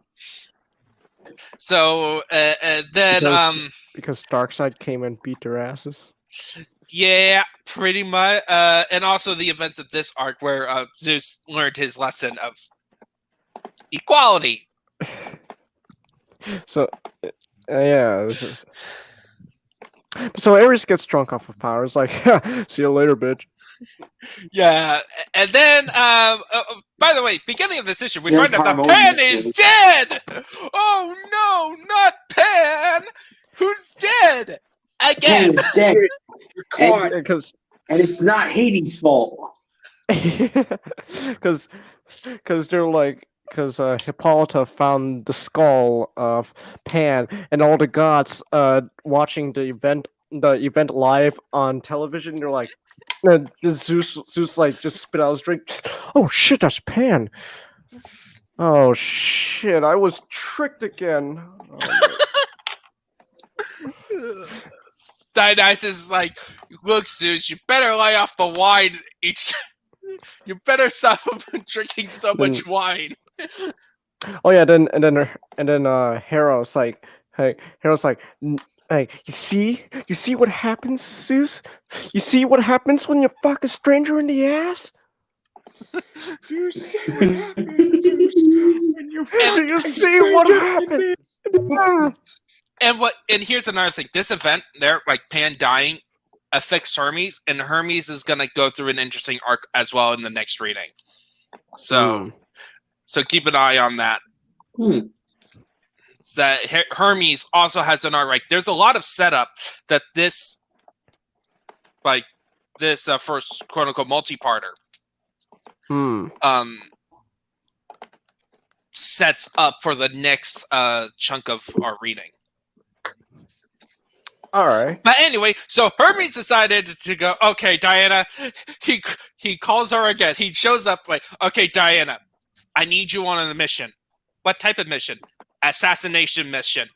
So then because Darkseid came and beat their asses. Yeah, pretty much. And also the events of this arc where Zeus learned his lesson of equality. So Yeah. So Ares gets drunk off of power. It's like, see you later, bitch. Yeah, and then, by the way, beginning of this issue, we There's find out that harmonious Pan is music. dead! Oh no, not Pan! Who's dead? Again! Pan is dead. Caught. Because And it's not Hades' fault. because they're like Hippolyta found the skull of Pan, and all the gods watching the event live on television. They're like, Zeus like just spit out his drink. Oh shit, that's Pan. Oh shit, I was tricked again. Dionysus is like, look, Zeus, you better lay off the wine each. You better stop drinking so much wine. Oh yeah, then Hero's like, hey, Hero's like, hey, you see what happens, Zeus? You see what happens when you fuck a stranger in the ass? You see what happens, Zeus, when you You see what happens? And here's another thing. This event there, like Pan dying, affects Hermes, and Hermes is gonna go through an interesting arc as well in the next reading. So keep an eye on that. So that Hermes also has an arc. Like, there's a lot of setup that this first quote unquote multiparter sets up for the next chunk of our reading. All right. But anyway, so Hermes decided to go, okay, Diana, he calls her again. He shows up like, okay, Diana, I need you on a mission. What type of mission? Assassination mission.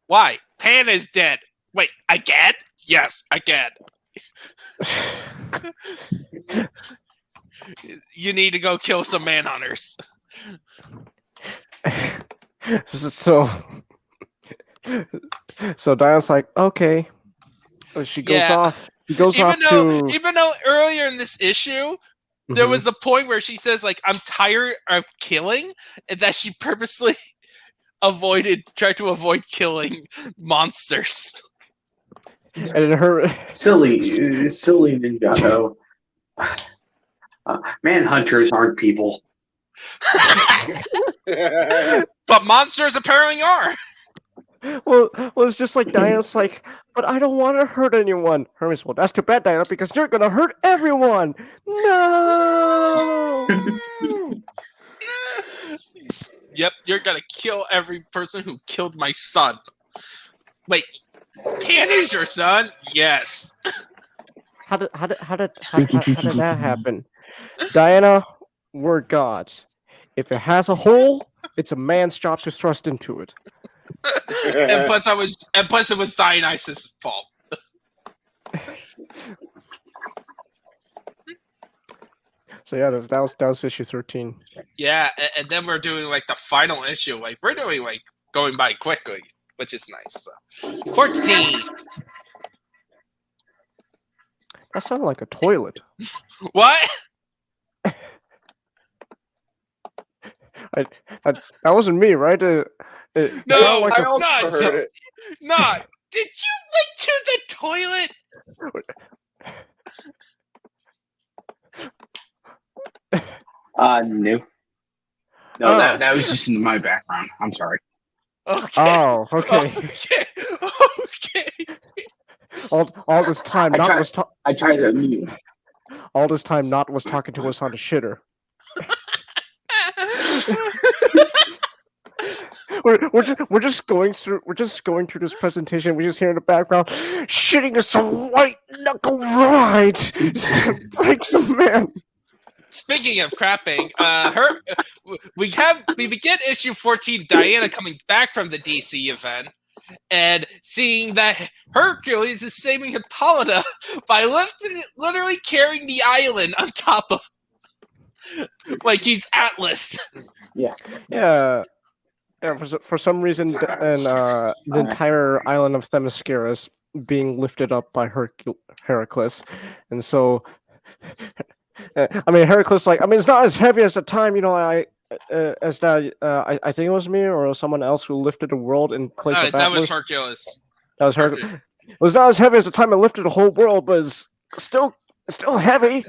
Why? Pan is dead. Wait, again? Yes, again. You need to go kill some manhunters. So Diana's like, okay. She goes off. She goes off to. Even though earlier in this issue, there was a point where she says, like, I'm tired of killing, and that she purposely tried to avoid killing monsters. And her silly Ninjago. Manhunters aren't people. But monsters apparently are. Well, it's just like Diana's like, but I don't want to hurt anyone. Hermes, well, that's too bad, Diana, because you're gonna hurt everyone. No. Yep, you're gonna kill every person who killed my son. Wait, Pan is your son? Yes. How did that happen? Diana, we're gods. If it has a hole, it's a man's job to thrust into it. and plus it was Dionysus' fault. So yeah, that was issue 13. Yeah, and then we're doing like the final issue. Like, we're doing like going by quickly, which is nice. So. 14. That sounded like a toilet. What? That wasn't me, right? No, like I also heard it. Not. Did you went to the toilet? No. No, that was just in my background. I'm sorry. Okay. Oh, okay. Okay. All this time, I tried to mute. All this time, Not was talking to us on the shitter. We're just going through this presentation. We just hear in the background, shitting is a white knuckle ride. Breaks a man. Speaking of crapping, we begin issue 14. Diana coming back from the DC event and seeing that Hercules is saving Hippolyta by literally carrying the island on top of, like he's Atlas. Yeah. For some reason, the entire island of Themyscira is being lifted up by Heracles, and so. I mean, Heracles, it's not as heavy as the time, as that I think it was me or someone else who lifted the world in place of That was Atlas. Hercules. That was Hercules. It was not as heavy as the time I lifted the whole world, but it's still heavy.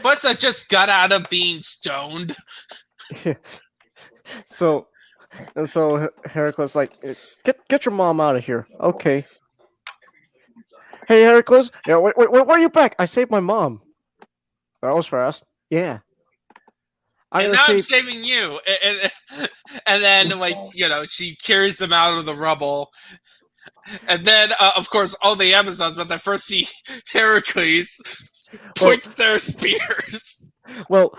Plus, I just got out of being stoned. So Heracles like, get your mom out of here. Okay. Hey Heracles, yeah, wait, where are you back? I saved my mom. That was fast. Yeah. And now I'm saving you. And then, like, she carries them out of the rubble. And then, of course, all the Amazons, when they first see Heracles, points their spears. Well,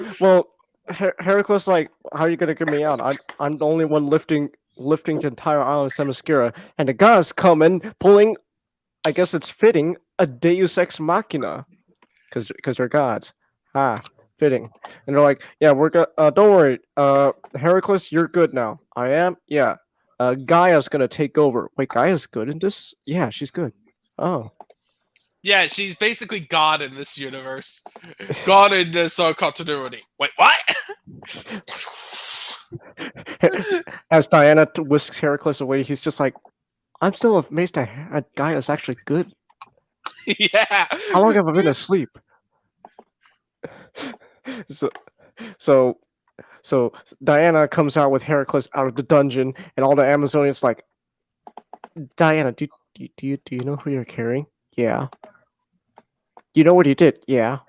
Heracles like, how are you gonna get me out? I'm the only one lifting the entire island of Themyscira, and the gods come in pulling. I guess it's fitting a Deus Ex Machina, because they're gods. Fitting. And they're like, yeah, we're good. Don't worry, Heracles, you're good now. I am. Yeah. Gaia's gonna take over. Wait, Gaia's good in this? Yeah, she's good. Oh. Yeah, she's basically God in this universe. God in this continuity. Wait, what? As Diana whisks Heracles away, he's just like, I'm still amazed that Gaia's actually good. Yeah. How long have I been asleep? So Diana comes out with Heracles out of the dungeon, and all the Amazonians like, Diana, do you know who you're carrying? Yeah. You know what he did? Yeah.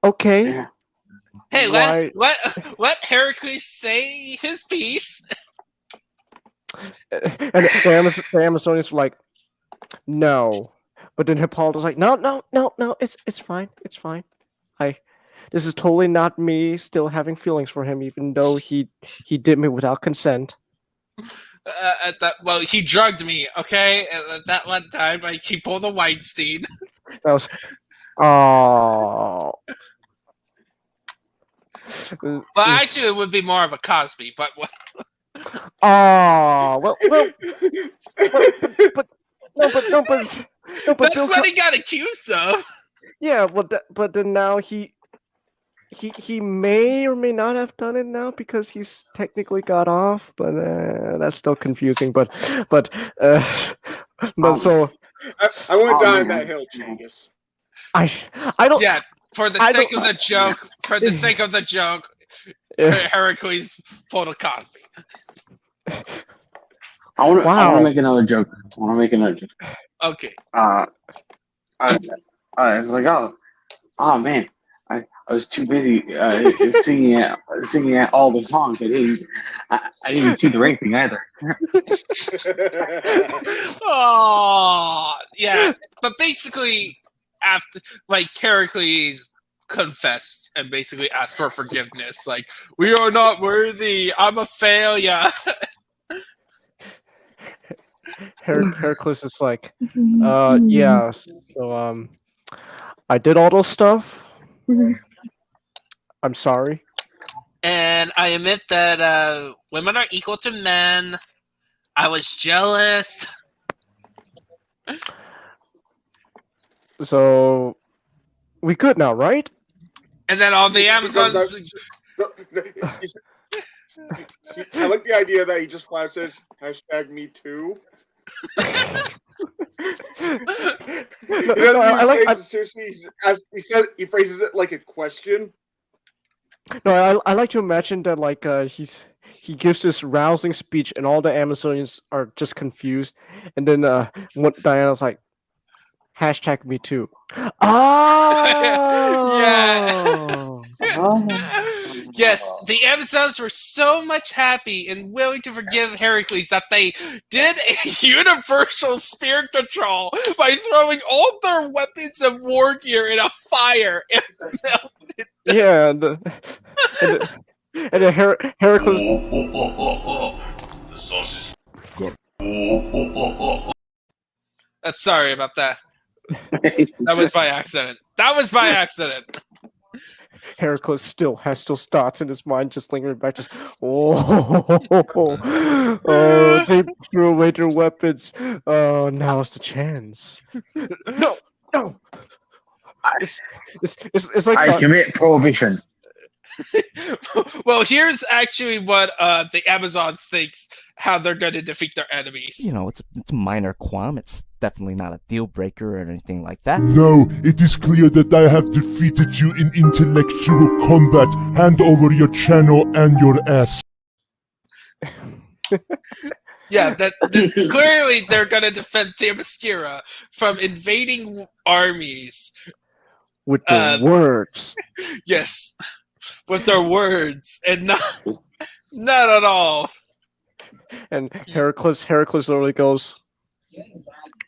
Okay. Hey, let Heracles say his piece. And the Amazonians were like, no. But then Hippolyta's like, no, it's fine. This is totally not me still having feelings for him, even though he did me without consent. He drugged me, okay? At that one time, he pulled a Weinstein. That was, oh. Well, actually, it would be more of a Cosby, but what? Oh, well, but that's what he got accused of. Yeah, well, but then now he may or may not have done it now because he's technically got off, but that's still confusing. But so I went down that hill, Genghis. I don't. Yeah, for the sake of the joke. For the sake of the joke, Heracles pulled a Cosby. I want to make another joke. Okay. It's like, oh man, I was too busy singing at all the songs. I didn't see the raping either. Oh yeah, but basically, after Heracles confessed and basically asked for forgiveness, like, we are not worthy. I'm a failure. Heracles is like, yeah. So I did all those stuff. I'm sorry. And I admit that women are equal to men. I was jealous. So we good now, right? And then all the Amazons. I like the idea that he just flat says #me too. Seriously. He phrases it like a question. No, I like to imagine that like he gives this rousing speech and all the Amazonians are just confused, and then Diana's like, #me too. Oh, yeah. Yes, the Amazons were so much happy and willing to forgive Heracles that they did a universal spear control by throwing all their weapons and war gear in a fire and melted them. Yeah, and Heracles. The sauce is Sorry about that. That was by accident. Heracles still has those thoughts in his mind, just lingering back. Just they threw away their weapons. Oh, now's the chance. No. it's like I commit prohibition. Well, here's actually what the Amazons thinks how they're going to defeat their enemies. You know, it's a minor qualm. It's definitely not a deal breaker or anything like that. No, it is clear that I have defeated you in intellectual combat. Hand over your channel and your ass. Yeah, that clearly they're going to defend Themyscira from invading armies. With their words. Yes, with their words, and not at all. And Heracles literally goes,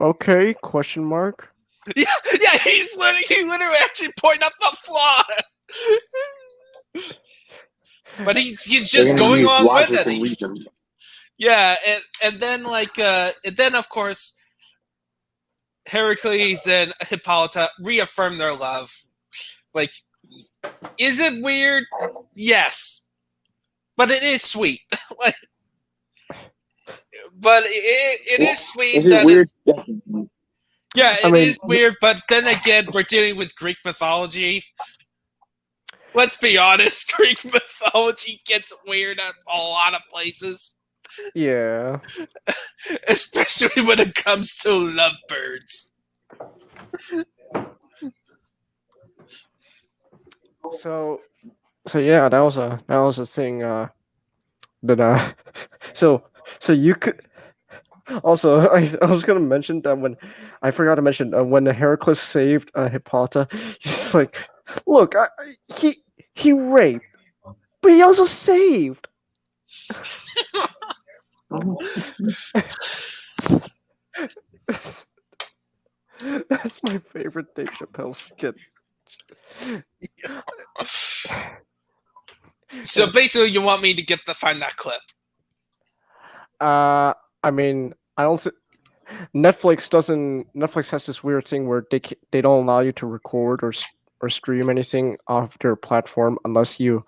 "Okay?" Question mark. Yeah, he literally actually pointing out the flaw. But he's just going along with it. Yeah, and then of course Heracles and Hippolyta reaffirm their love. Like, is it weird? Yes, but it is sweet. Like, but it is sweet. Is it weird? Yeah, it is weird. But then again, we're dealing with Greek mythology. Let's be honest, Greek mythology gets weird at a lot of places. Yeah. Especially when it comes to lovebirds. So yeah, that was a thing that so you could also I was gonna mention that I forgot to mention when the Heracles saved Hippolyta, he's like, look, he raped, but he also saved. That's my favorite Dave Chappelle skit. So basically, you want me to find that clip? I mean, I don't think Netflix has this weird thing where they don't allow you to record or stream anything off their platform unless you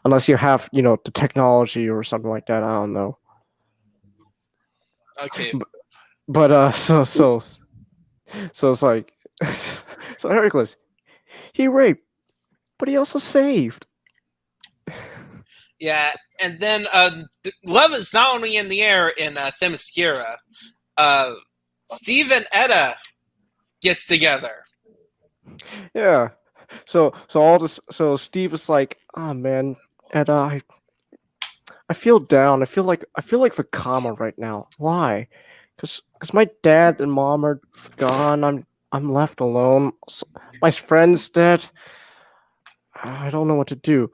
have, you know, the technology or something like that. I don't know. Okay. But so it's like so Heracles, he raped, but he also saved. Yeah, and then love is not only in the air in Themyscira. Steve and Edda gets together. Yeah. So Steve is like, oh man, Edda, I feel down. I feel like the comma right now. Why? Because my dad and mom are gone. I'm left alone. My friend's dead. I don't know what to do.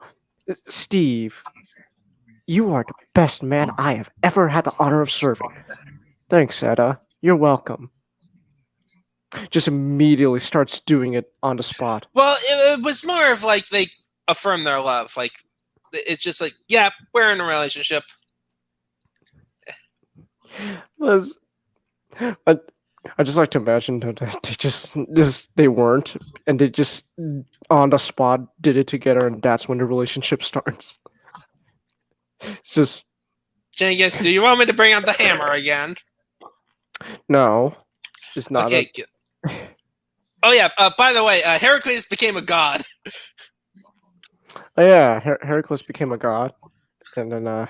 Steve, you are the best man I have ever had the honor of serving. Thanks, Edda. You're welcome. Just immediately starts doing it on the spot. Well, it was more of like they affirm their love. Like, it's just like, yeah, we're in a relationship. I just like to imagine that they weren't, and they just on the spot did it together, and that's when the relationship starts. It's just. Genghis, do you want me to bring out the hammer again? No, just not. Okay. Oh yeah. By the way, Heracles became a god. Oh yeah, Heracles became a god, and then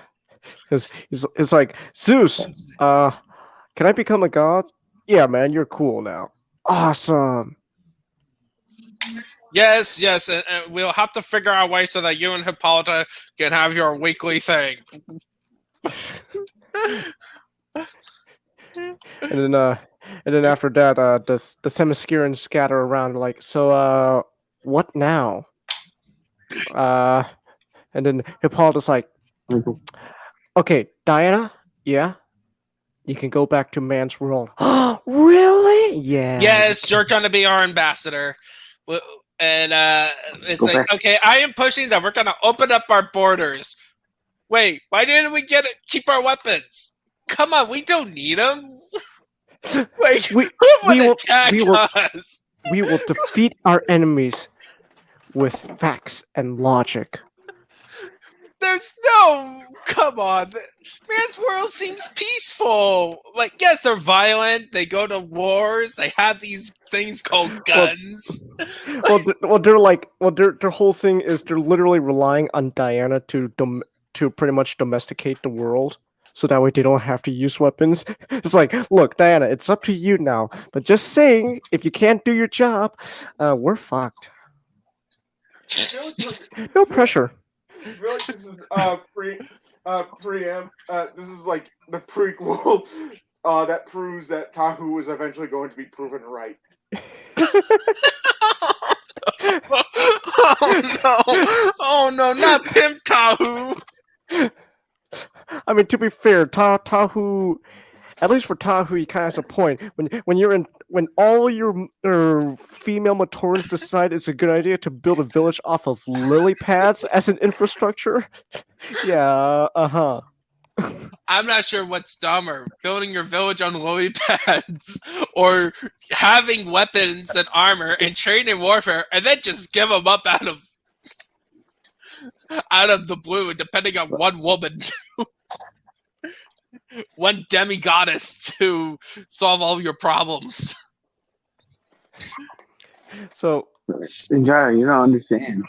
he's like, Zeus, can I become a god? Yeah, man, you're cool now. Awesome. Yes, and we'll have to figure out a way so that you and Hippolyta can have your weekly thing. And then after that, the Themyscirans scatter around like, so what now? And then Hippolyta's like, okay, Diana, yeah, you can go back to man's world. Really? Yeah. Yes, you're gonna be our ambassador. And it's like, okay, I am pushing that we're gonna open up our borders. Wait, why didn't we keep our weapons? Come on, we don't need them. Wait, who would attack us? We will defeat our enemies with facts and logic. There's no, come on. Man's world seems peaceful. Like, yes, they're violent. They go to wars. They have these things called guns. Their whole thing is they're literally relying on Diana to pretty much domesticate the world, so that way they don't have to use weapons. It's like, look, Diana, it's up to you now. But just saying, if you can't do your job, we're fucked. No pressure. I feel like this is this is like the prequel that proves that Tahu is eventually going to be proven right. Oh no, not Pimp Tahu. I mean, to be fair, Tahu, at least for Tahu, he kind of has a point. When all your female Matorans decide it's a good idea to build a village off of lily pads as an infrastructure, yeah, I'm not sure what's dumber, building your village on lily pads or having weapons and armor and train in warfare and then just give them up out of the blue, depending on one woman, one demigoddess to solve all your problems. So, Injara, you don't understand.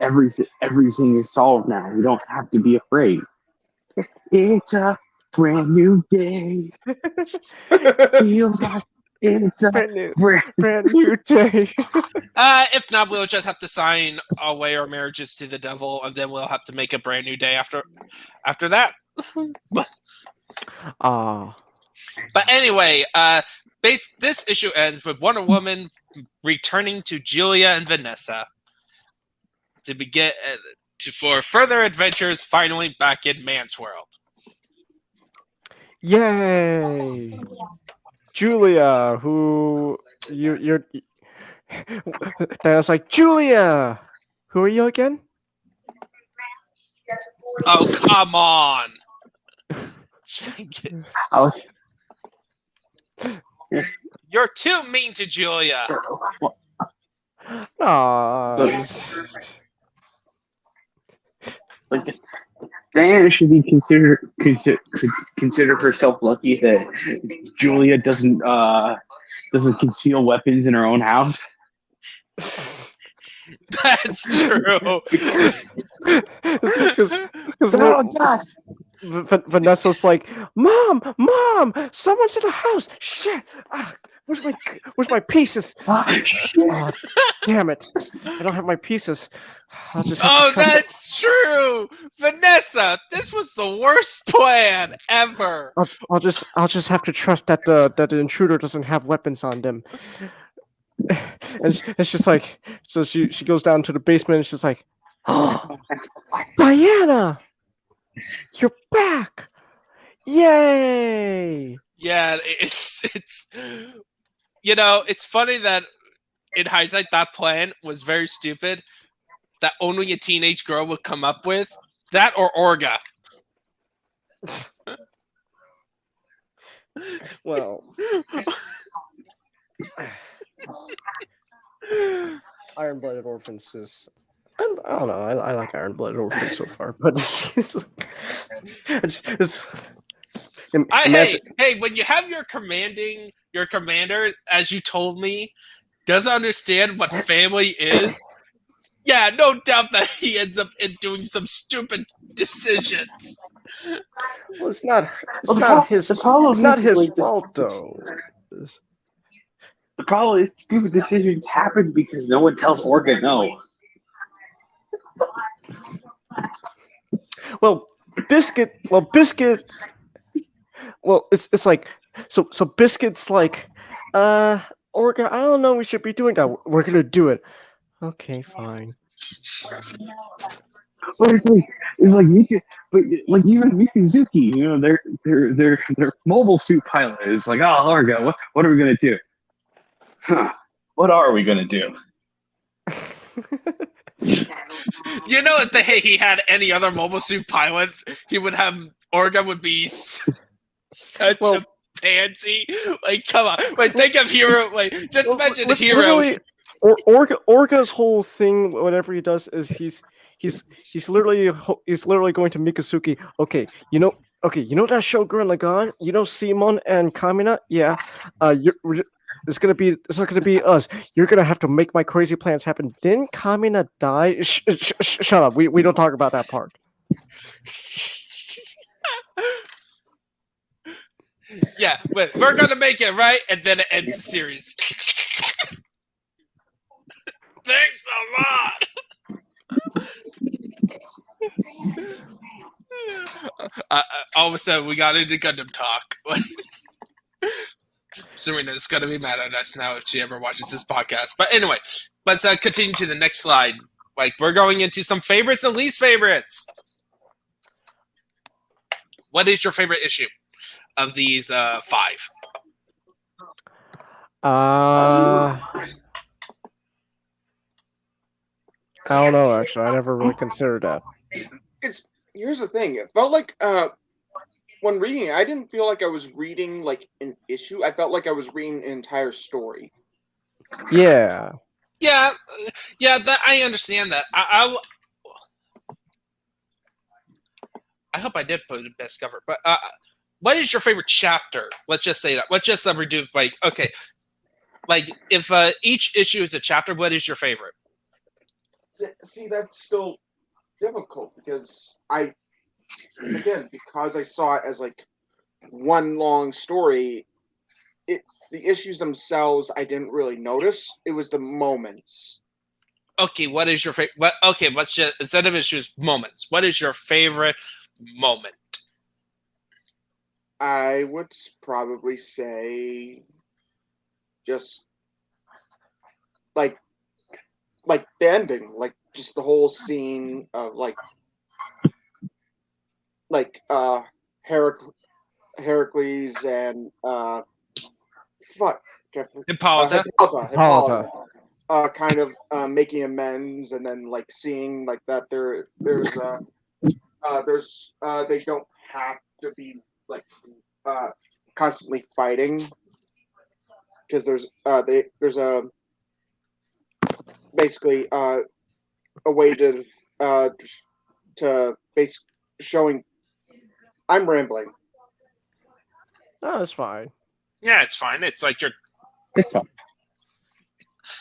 Everything is solved now. You don't have to be afraid. It's a brand new day. Feels like it's a brand new day. If not, we'll just have to sign away our marriages to the devil, and then we'll have to make a brand new day after that. But anyway, this issue ends with Wonder Woman returning to Julia and Vanessa to begin for further adventures. Finally, back in Man's world. Yay! Julia, who you're Diana's like, Julia, who are you again? Oh, come on. You're too mean to Julia. Like, Diana should be consider herself lucky that Julia doesn't conceal weapons in her own house. That's true. Oh God. Vanessa's like, Mom, someone's in the house. Shit. Where's my pieces? Oh, damn it. I don't have my pieces. I'll just that's true. Vanessa, this was the worst plan ever. I'll just have to trust that the intruder doesn't have weapons on them. And it's just like, so she goes down to the basement and she's like, oh, Diana, you're back. Yay. Yeah, it's it's funny that in hindsight that plan was very stupid, that only a teenage girl would come up with. That or Orga. Well, Iron-Blooded Orphans is... I don't know. I like Iron-Blooded Orphans so far, but hey, when you have your commander, as you told me, doesn't understand what family is, yeah, no doubt that he ends up doing some stupid decisions. Well, it's not his fault, though. The problem is stupid decisions happen because no one tells Orga no. Biscuit. Well, it's like so Biscuit's like, Orga, I don't know. We should be doing that. We're gonna do it. Okay, fine. But it's like Mika, but like even Mikazuki, their mobile suit pilot is like, oh, Orga, what are we gonna do? Huh? What are we gonna do? If he had any other mobile suit pilot, Orga would be such a pansy. Like, come on. Like, think of Hero. Like, just imagine Hero. Orga's whole thing, whatever he does, is he's literally going to Mikusuki. Okay, you know that Shogun Lagan? You know Simon and Kamina? Yeah. It's gonna be us. You're gonna have to make my crazy plans happen. Didn't Kamina die? Shut up. We don't talk about that part. Yeah, but we're gonna make it right, and then it ends the series. Thanks a lot. All of a sudden, we got into Gundam talk. Serena's gonna be mad at us now if she ever watches this podcast. But anyway, let's continue to the next slide. Like, we're going into some favorites and least favorites. What is your favorite issue of these 5? I don't know. Actually, I never really considered that. Here's the thing. It felt like when reading it, I didn't feel like I was reading like an issue. I felt like I was reading an entire story. Yeah. Yeah. That I understand that. I hope I did put it in best cover. But what is your favorite chapter? Let's just say that. Let's just redo. Like, okay, like if each issue is a chapter, what is your favorite? See, that's still difficult because because I saw it as like one long story. The issues themselves I didn't really notice. It was the moments. Okay, what is your favorite? Okay, let's just instead of issues, moments. What is your favorite moment? I would probably say just like the ending, like just the whole scene of like Heracles and Hippolyta. Kind of making amends, and then like seeing like that there's they don't have to be like constantly fighting, because there's a basically a way to showing. I'm rambling. No, it's fine. Yeah, it's fine. It's like you're.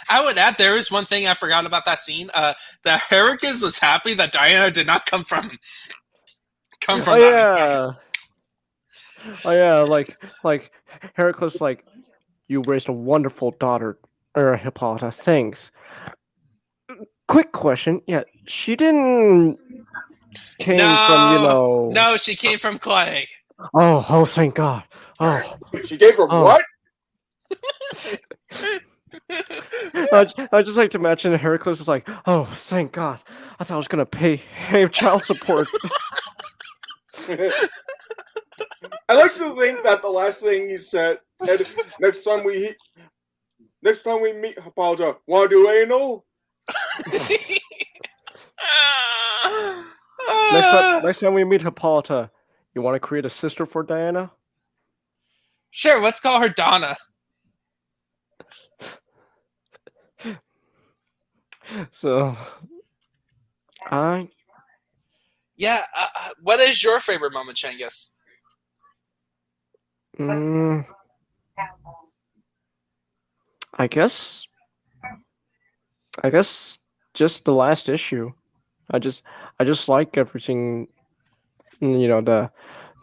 I would add there is one thing I forgot about that scene. That Heracles was happy that Diana did not come from. Oh yeah. Oh yeah, like Heracles, like, you raised a wonderful daughter, or Hippolyta. Thanks. Quick question. Yeah, she didn't came from No, she came from clay. Oh, thank God. Oh, she gave her what? I just like to imagine Heracles is like, oh, thank God. I thought I was gonna pay child support. I like to think that the last thing you said, next time we meet Hippolyta, wanna do anal? Next time we meet Hippolyta, you want to create a sister for Diana? Sure, let's call her Donna. So, yeah. What is your favorite moment, Changus? I guess just the last issue. I just like everything. The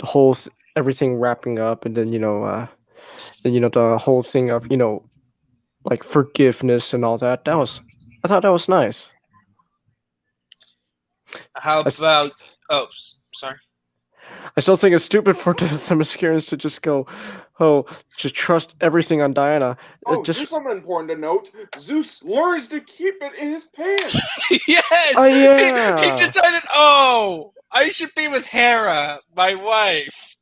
whole everything wrapping up, and then the whole thing of like forgiveness and all that. I thought that was nice. How about? Oh, sorry. I still think it's stupid for the Themyscirans to just go, to trust everything on Diana. Here's something important to note. Zeus learns to keep it in his pants. Yes! Oh, yeah! He decided, I should be with Hera, my wife.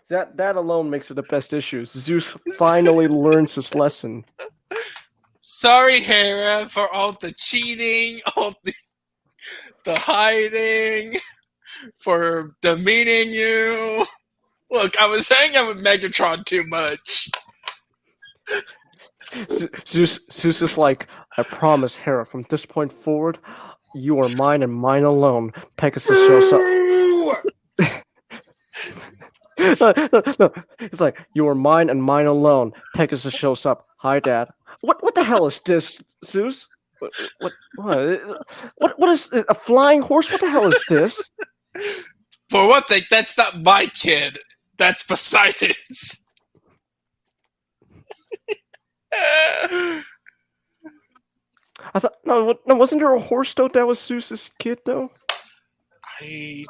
That alone makes it the best issue. Zeus finally learns his lesson. Sorry, Hera, for all the cheating, all the hiding, for demeaning you. Look, I was hanging out with Megatron too much. Zeus is like, I promise, Hera, from this point forward, You are mine and mine alone. Pegasus shows up. No. It's like, you are mine and mine alone. Pegasus shows up. Hi, Dad. What the hell is this, Zeus? What is a flying horse? What the hell is this? For one thing, that's not my kid. That's Poseidon's. I thought no, wasn't there a horse though that was Zeus's kid though? I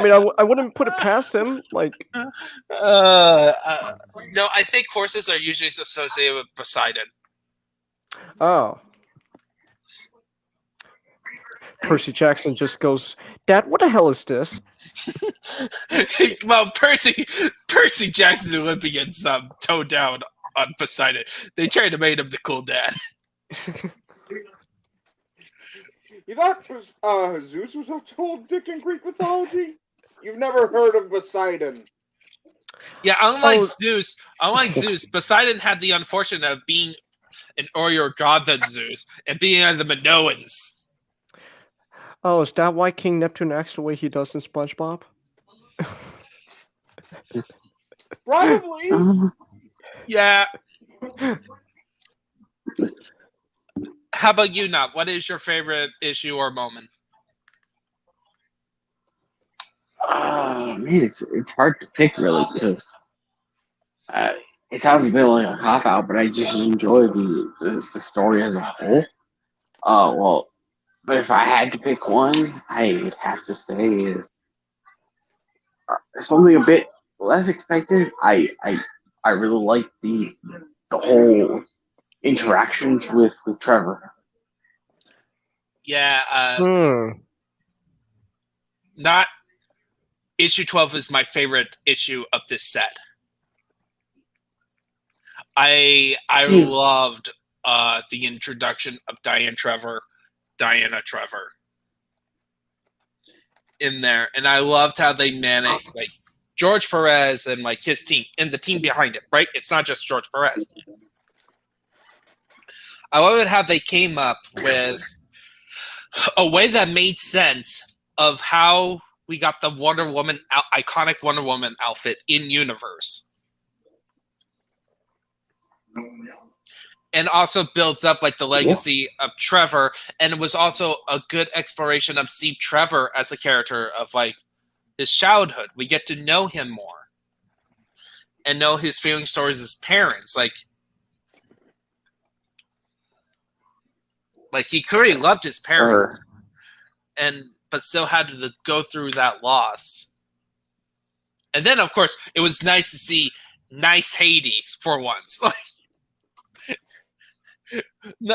don't. I wouldn't put it past him. Like, no, I think horses are usually associated with Poseidon. Oh. Percy Jackson just goes, Dad, what the hell is this? Well, Percy Jackson and Olympians toned down on Poseidon. They tried to make him the cool dad. You thought Zeus was a total dick in Greek mythology? You've never heard of Poseidon. Yeah, unlike Zeus, Poseidon had the unfortunate of being an earlier god than Zeus and being of the Minoans. Oh, is that why King Neptune acts the way he does in SpongeBob? Probably. Yeah. How about you, Nat? What is your favorite issue or moment? Man, it's hard to pick really because it sounds a bit like a cop out, but I just enjoy the story as a whole. But if I had to pick one, I'd have to say is something a bit less expected. I really like the whole interactions with Trevor. Yeah. Not issue 12 is my favorite issue of this set. I loved the introduction of Diana Trevor in there, and I loved how they managed like George Perez and like his team and the team behind it. Right, it's not just George Perez. I love it how they came up with a way that made sense of how we got the iconic Wonder Woman outfit in universe. And also builds up like the legacy of Trevor, and it was also a good exploration of Steve Trevor as a character of like his childhood. We get to know him more and know his feelings towards his parents. Like he clearly loved his parents, but still had to go through that loss. And then, of course, it was nice to see nice Hades for once.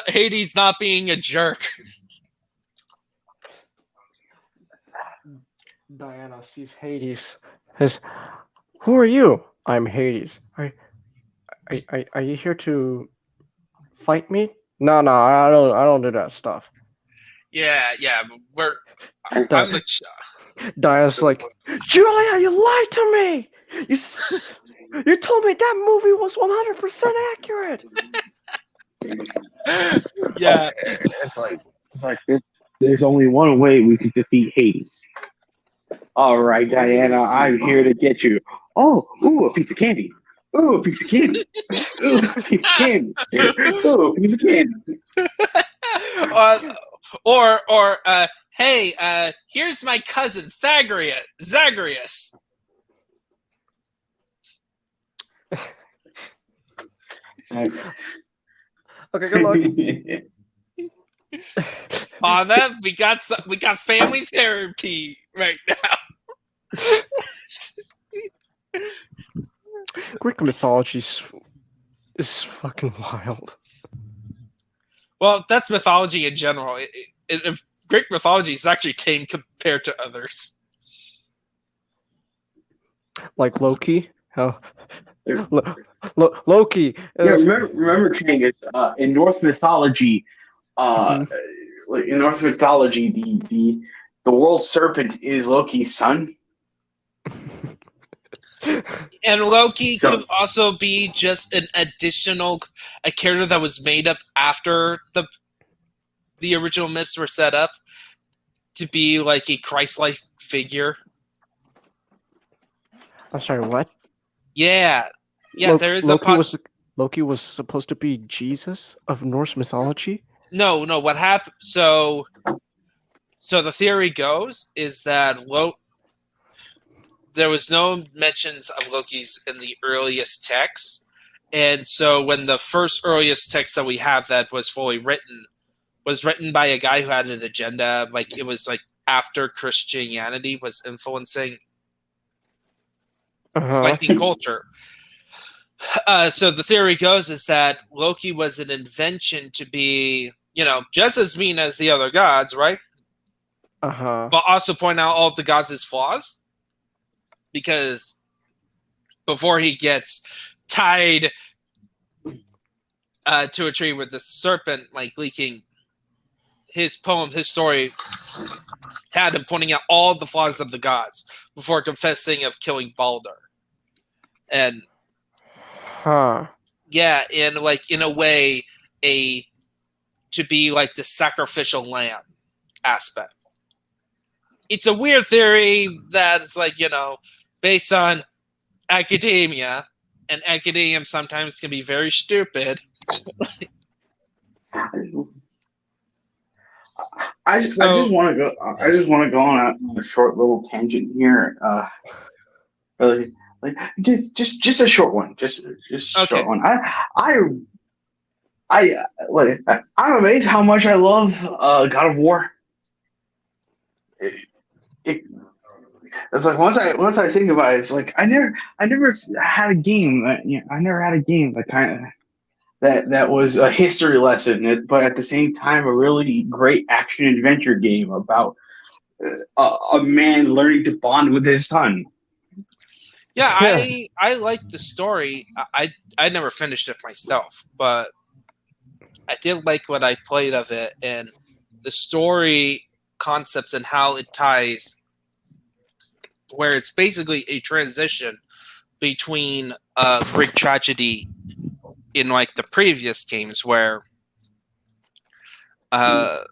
Hades not being a jerk. Diana sees Hades. Says, "Who are you?" "I'm Hades." Are you here to fight me?" No, I don't do that stuff. Yeah. I'm the. Diana's like, Julia, you lied to me. You told me that movie was 100% accurate. Yeah, it's like there's only one way we can defeat Hades. All right, Diana, I'm here to get you. Oh, ooh, a piece of candy. Ooh, a piece of candy. Ooh, a piece of candy. Ooh, a piece of candy. Hey, here's my cousin Zagreus. Okay, good luck. Father, we got family therapy right now. Greek mythology is fucking wild. Well, that's mythology in general. If Greek mythology is actually tame compared to others. Like Loki? How? Loki. Remember, Chang, it's in Norse mythology. In Norse mythology, the world serpent is Loki's son. And Loki could also be just an additional character that was made up after the original myths were set up to be like a Christ-like figure. I'm sorry, what? Yeah, there is Loki was supposed to be Jesus of Norse mythology? No, what happened? So the theory goes is that there was no mentions of Loki's in the earliest texts, and so when the first earliest text that we have that was fully written was written by a guy who had an agenda, like it was like after Christianity was influencing Viking culture. So the theory goes is that Loki was an invention to be, just as mean as the other gods, right? But also point out all of the gods' flaws, because before he gets tied to a tree with the serpent, like leaking his poem, his story had him pointing out all the flaws of the gods before confessing of killing Balder. And yeah, and like in a way, to be like the sacrificial lamb aspect. It's a weird theory that's like, based on academia, and academia sometimes can be very stupid. I just want to go on a short little tangent here. Really, like just a short one, just a short one. I'm amazed how much I love God of War. It's like once I think about it, it's like I never had a game. I never had a game that was a history lesson, but at the same time a really great action adventure game about a man learning to bond with his son. Yeah, I like the story. I never finished it myself, but I did like what I played of it, and the story concepts and how it ties, where it's basically a transition between Greek tragedy in like the previous games, where it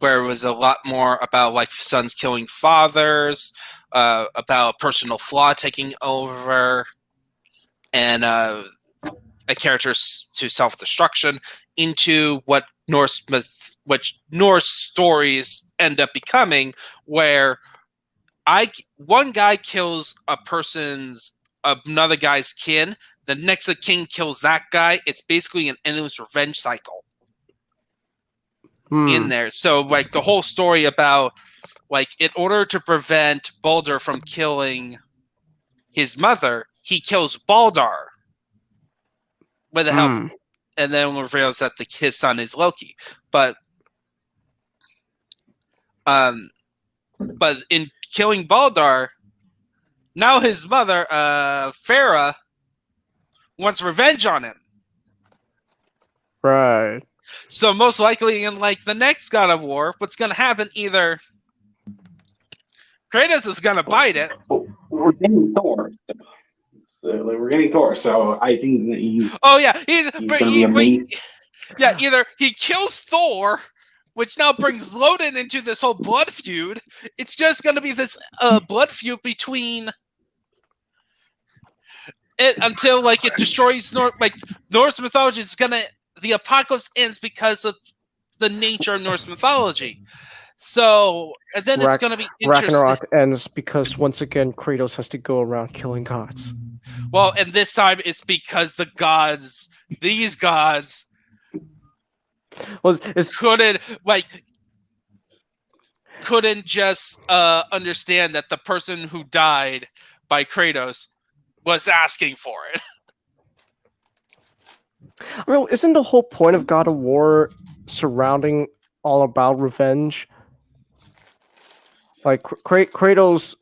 was a lot more about like sons killing fathers, about personal flaw taking over, and a character to self-destruction, into what Norse stories end up becoming, where one guy kills another guy's kin, the next of kin kills that guy. It's basically an endless revenge cycle in there. So like the whole story about like, in order to prevent Balder from killing his mother, he kills Balder with the help, and then reveals that his son is Loki. But in killing Balder, now his mother, Farah, wants revenge on him. Right. So most likely in like the next God of War, what's going to happen, either Kratos is going to bite it. We're getting Thor. So I think that he's either he kills Thor, which now brings Loden into this whole blood feud. It's just going to be this blood feud between it until like it destroys Norse mythology. The apocalypse ends because of the nature of Norse mythology. So, and then it's going to be interesting. Ragnarok ends because once again Kratos has to go around killing gods. Well, and this time it's because these gods, couldn't just understand that the person who died by Kratos was asking for it. Well, isn't the whole point of God of War surrounding all about revenge? Like Kratos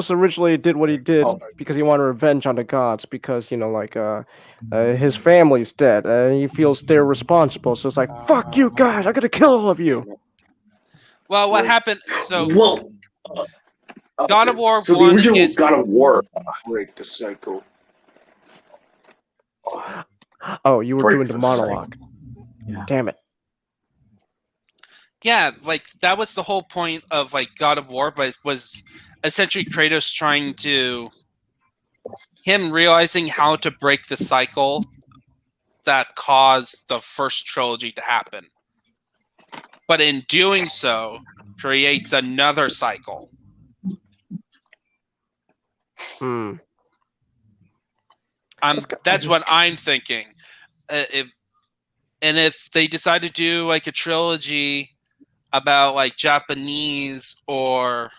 originally did what he did because he wanted revenge on the gods, because his family's dead and he feels they're responsible. So it's like, fuck you guys, I'm gonna kill all of you. Well, what happened? So, God of War so 1 the original is God of War. Break the cycle. Oh, you were doing the monologue. Yeah. Damn it. Yeah, like that was the whole point of like God of War, but it was essentially Kratos trying to him realizing how to break the cycle that caused the first trilogy to happen. But in doing so, creates another cycle. That's what I'm thinking. And if they decide to do like a trilogy about like Japanese or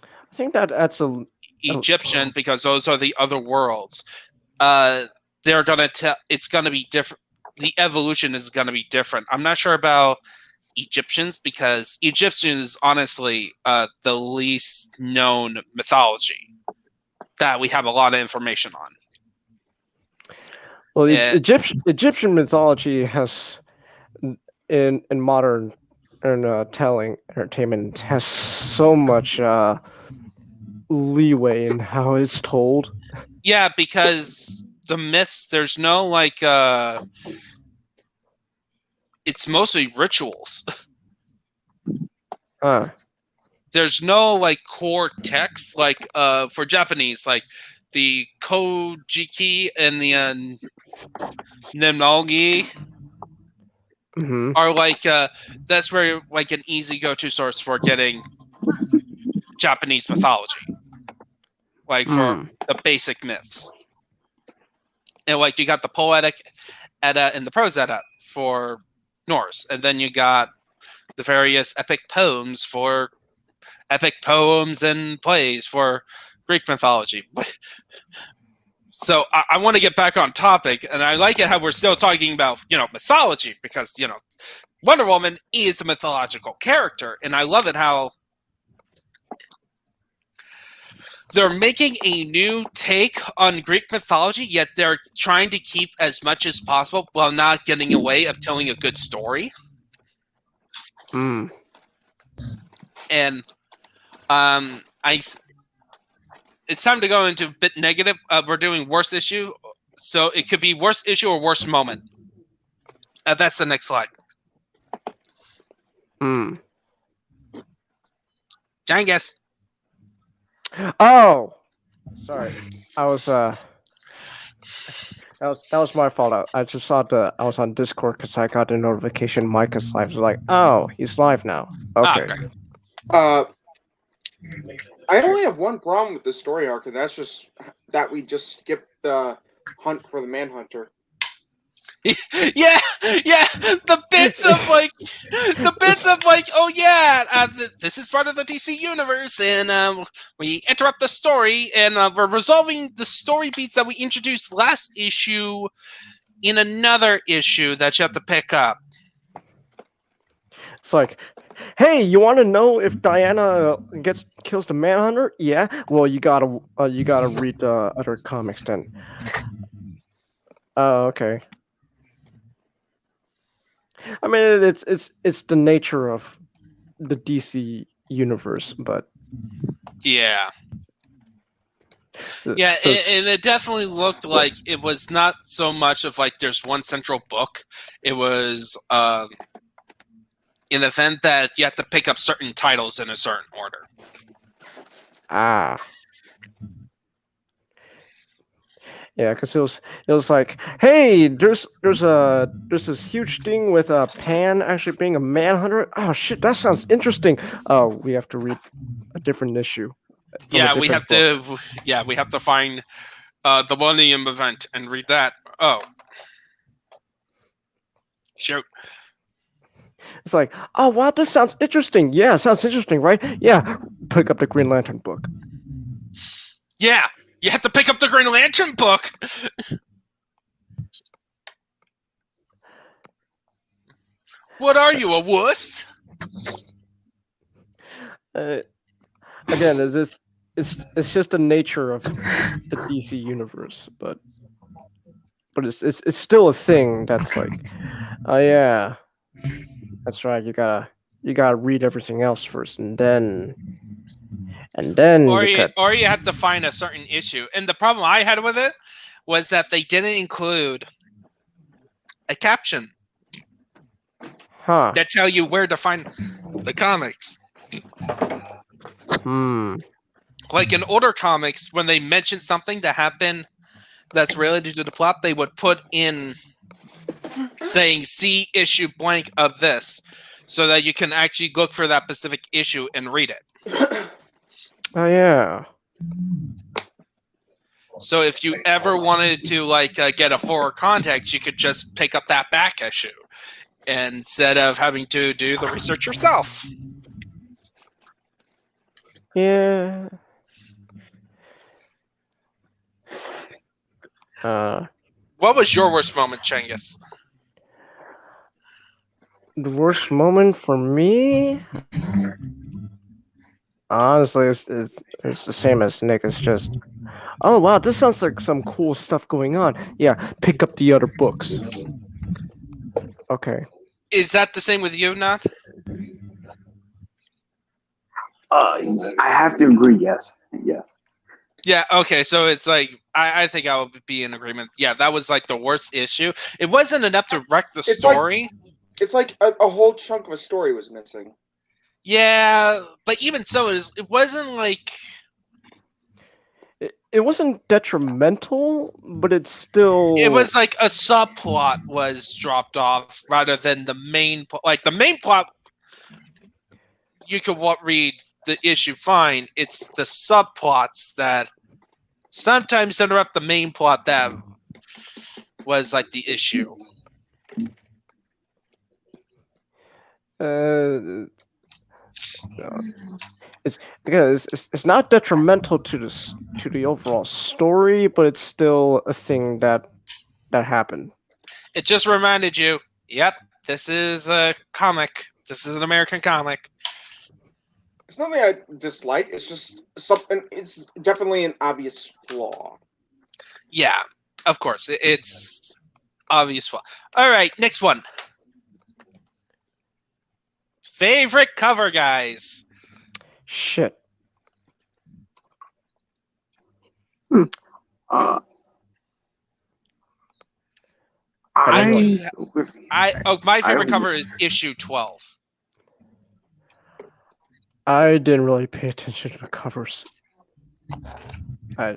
I think that's Egyptian, because those are the other worlds, they're gonna tell it's gonna be different. The evolution is gonna be different. I'm not sure about Egyptians, because Egyptian is honestly the least known mythology that we have a lot of information on. Well, Egyptian mythology has, in modern telling entertainment, has so much leeway in how it's told. Yeah, because the myths, there's no like it's mostly rituals. There's no like core text like for Japanese, like the Kojiki and the Nemnalgi are like that's very like an easy go-to source for getting Japanese mythology, like for the basic myths. And like you got the poetic Edda and the prose Edda for Norse, and then you got the various epic poems and plays for Greek mythology. So I want to get back on topic, and I like it how we're still talking about, mythology, because, Wonder Woman is a mythological character, and I love it how they're making a new take on Greek mythology, yet they're trying to keep as much as possible while not getting away of telling a good story. And it's time to go into a bit negative. We're doing worst issue, so it could be worst issue or worst moment. That's the next slide. Jangus. Oh, sorry. I was that was my fault. I just saw I was on Discord because I got a notification Mike is live. I was like, oh, he's live now. Okay. I only have one problem with the story arc, and that's just that we just skipped the hunt for the Manhunter. yeah, the bits of like, oh yeah, this is part of the DC universe, and we interrupt the story, and we're resolving the story beats that we introduced last issue in another issue that you have to pick up. It's like, hey, you want to know if Diana kills the Manhunter? Yeah. Well, you gotta read the other comics then. Oh, okay. I mean, it's the nature of the DC universe, but yeah, and it definitely looked like it was not so much of like there's one central book. It was an event that you have to pick up certain titles in a certain order. Yeah, because it was like, hey, there's this huge thing with Pan actually being a Manhunter. Oh shit, that sounds interesting. Oh, we have to read a different issue. Yeah, we have to find the Millennium event and read that. Oh, shoot. It's like, oh wow, this sounds interesting. Yeah, sounds interesting, right? Yeah, pick up the Green Lantern book. Yeah. You have to pick up the Green Lantern book. What are you, a wuss? Again, it's just the nature of the DC universe, but it's still a thing that's like, oh yeah, that's right. You gotta read everything else first, and then or you have to find a certain issue. And the problem I had with it was that they didn't include a caption. Huh. that tell you where to find the comics. Like in older comics, when they mention something that happened that's related to the plot, they would put in saying see issue blank of this, so that you can actually look for that specific issue and read it. Oh yeah. So if you ever wanted to get a forward context, you could just pick up that back issue instead of having to do the research yourself. Yeah. What was your worst moment, Cengiz? The worst moment for me? Honestly, it's the same as Nick. It's just, oh wow, this sounds like some cool stuff going on. Yeah, pick up the other books. Okay. Is that the same with you, Nat? I have to agree. Yes. Yeah, okay, so it's like, I think I would be in agreement. Yeah, that was like the worst issue. It wasn't enough to wreck the story. It's like a whole chunk of a story was missing. Yeah, but even so, it wasn't like... It wasn't detrimental, but it's still... It was like a subplot was dropped off rather than the main... Like, the main plot, you could read the issue fine. It's the subplots that sometimes interrupt the main plot that was like the issue. It's not detrimental to the overall story, but it's still a thing that happened. It just reminded you, yep, this is a comic. This is an American comic. It's nothing I dislike. It's just something. It's definitely an obvious flaw. Yeah, of course, it's obvious flaw. All right, next one. Favorite cover, guys. Shit. My favorite cover is issue 12. I didn't really pay attention to the covers. I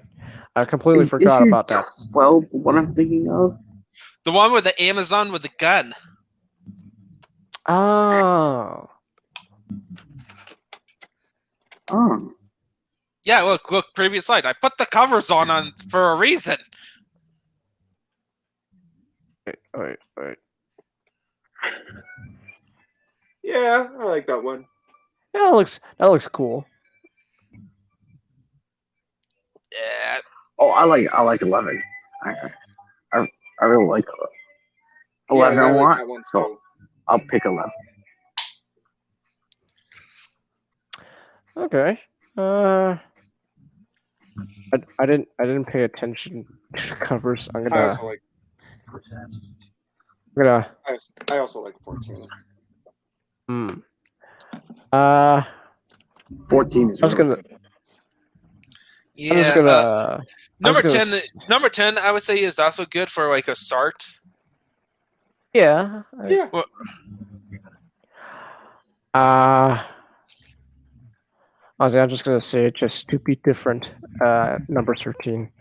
completely forgot about that. Well, what I'm thinking of? The one with the Amazon with the gun. Oh. Yeah, look, previous slide. I put the covers on for a reason. Wait. Yeah, I like that one. Yeah, that looks cool. Yeah. Oh, I like 11. I really like 11 yeah, a lot. That one, so I'll pick 11. Okay. I didn't pay attention to the covers. I'm gonna. I also like 14. 14 is. I was gonna. Yeah. Number 10, I would say, is also good for like a start. Yeah. Honestly, I'm just gonna say it just to be different. Number 13.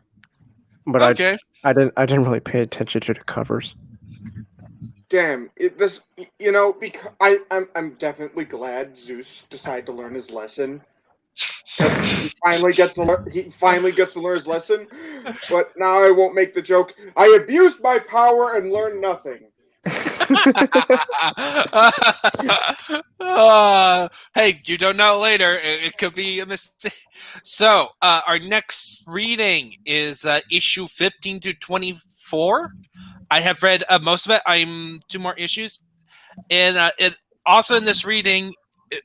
But okay. I didn't really pay attention to the covers. Damn, because I'm definitely glad Zeus decided to learn his lesson. He finally gets to learn his lesson. But now I won't make the joke. I abused my power and learned nothing. Hey, you don't know later. It could be a mistake. So, our next reading is issue 15 to 24. I have read most of it. I'm 2 more issues. And it also in this reading,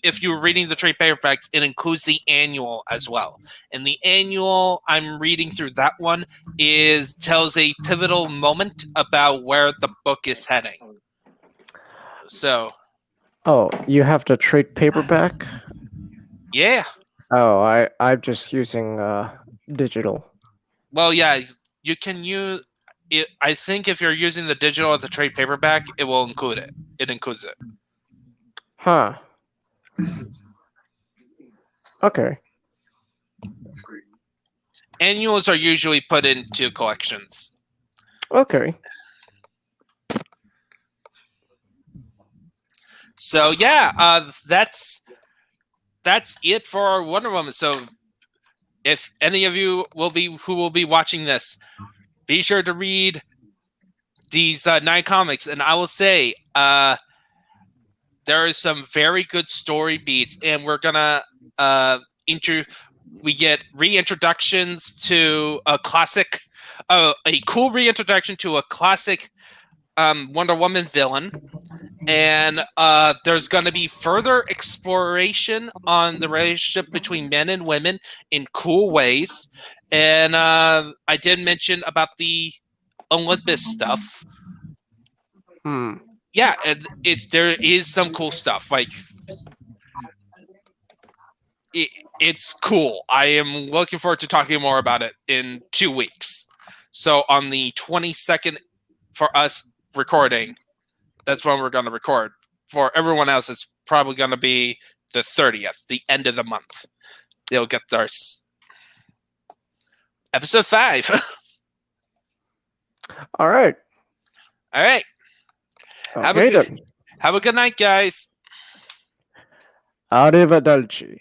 if you were reading the trade paperbacks, it includes the annual as well. And the annual, I'm reading through that one, tells a pivotal moment about where the book is heading. So. Oh, you have the trade paperback? Yeah. Oh, I'm just using digital. Well, yeah, you can use it. I think if you're using the digital or the trade paperback, it will include it. It includes it. Huh. Okay. Annuals are usually put into collections. Okay. So yeah, that's it for our Wonder Woman. So if any of you who will be watching this, be sure to read these 9 comics, and I will say there are some very good story beats, and we're gonna we get reintroductions to a classic, a cool reintroduction to a classic Wonder Woman villain. And there's going to be further exploration on the relationship between men and women in cool ways. And I did mention about the Olympus stuff. Yeah, there is some cool stuff. Like, it's cool. I am looking forward to talking more about it in 2 weeks. So on the 22nd for us recording, that's when we're going to record. For everyone else, it's probably going to be the 30th, the end of the month. They'll get their episode 5. All right. All right. Okay, then. Have a good night, guys. Arrivederci.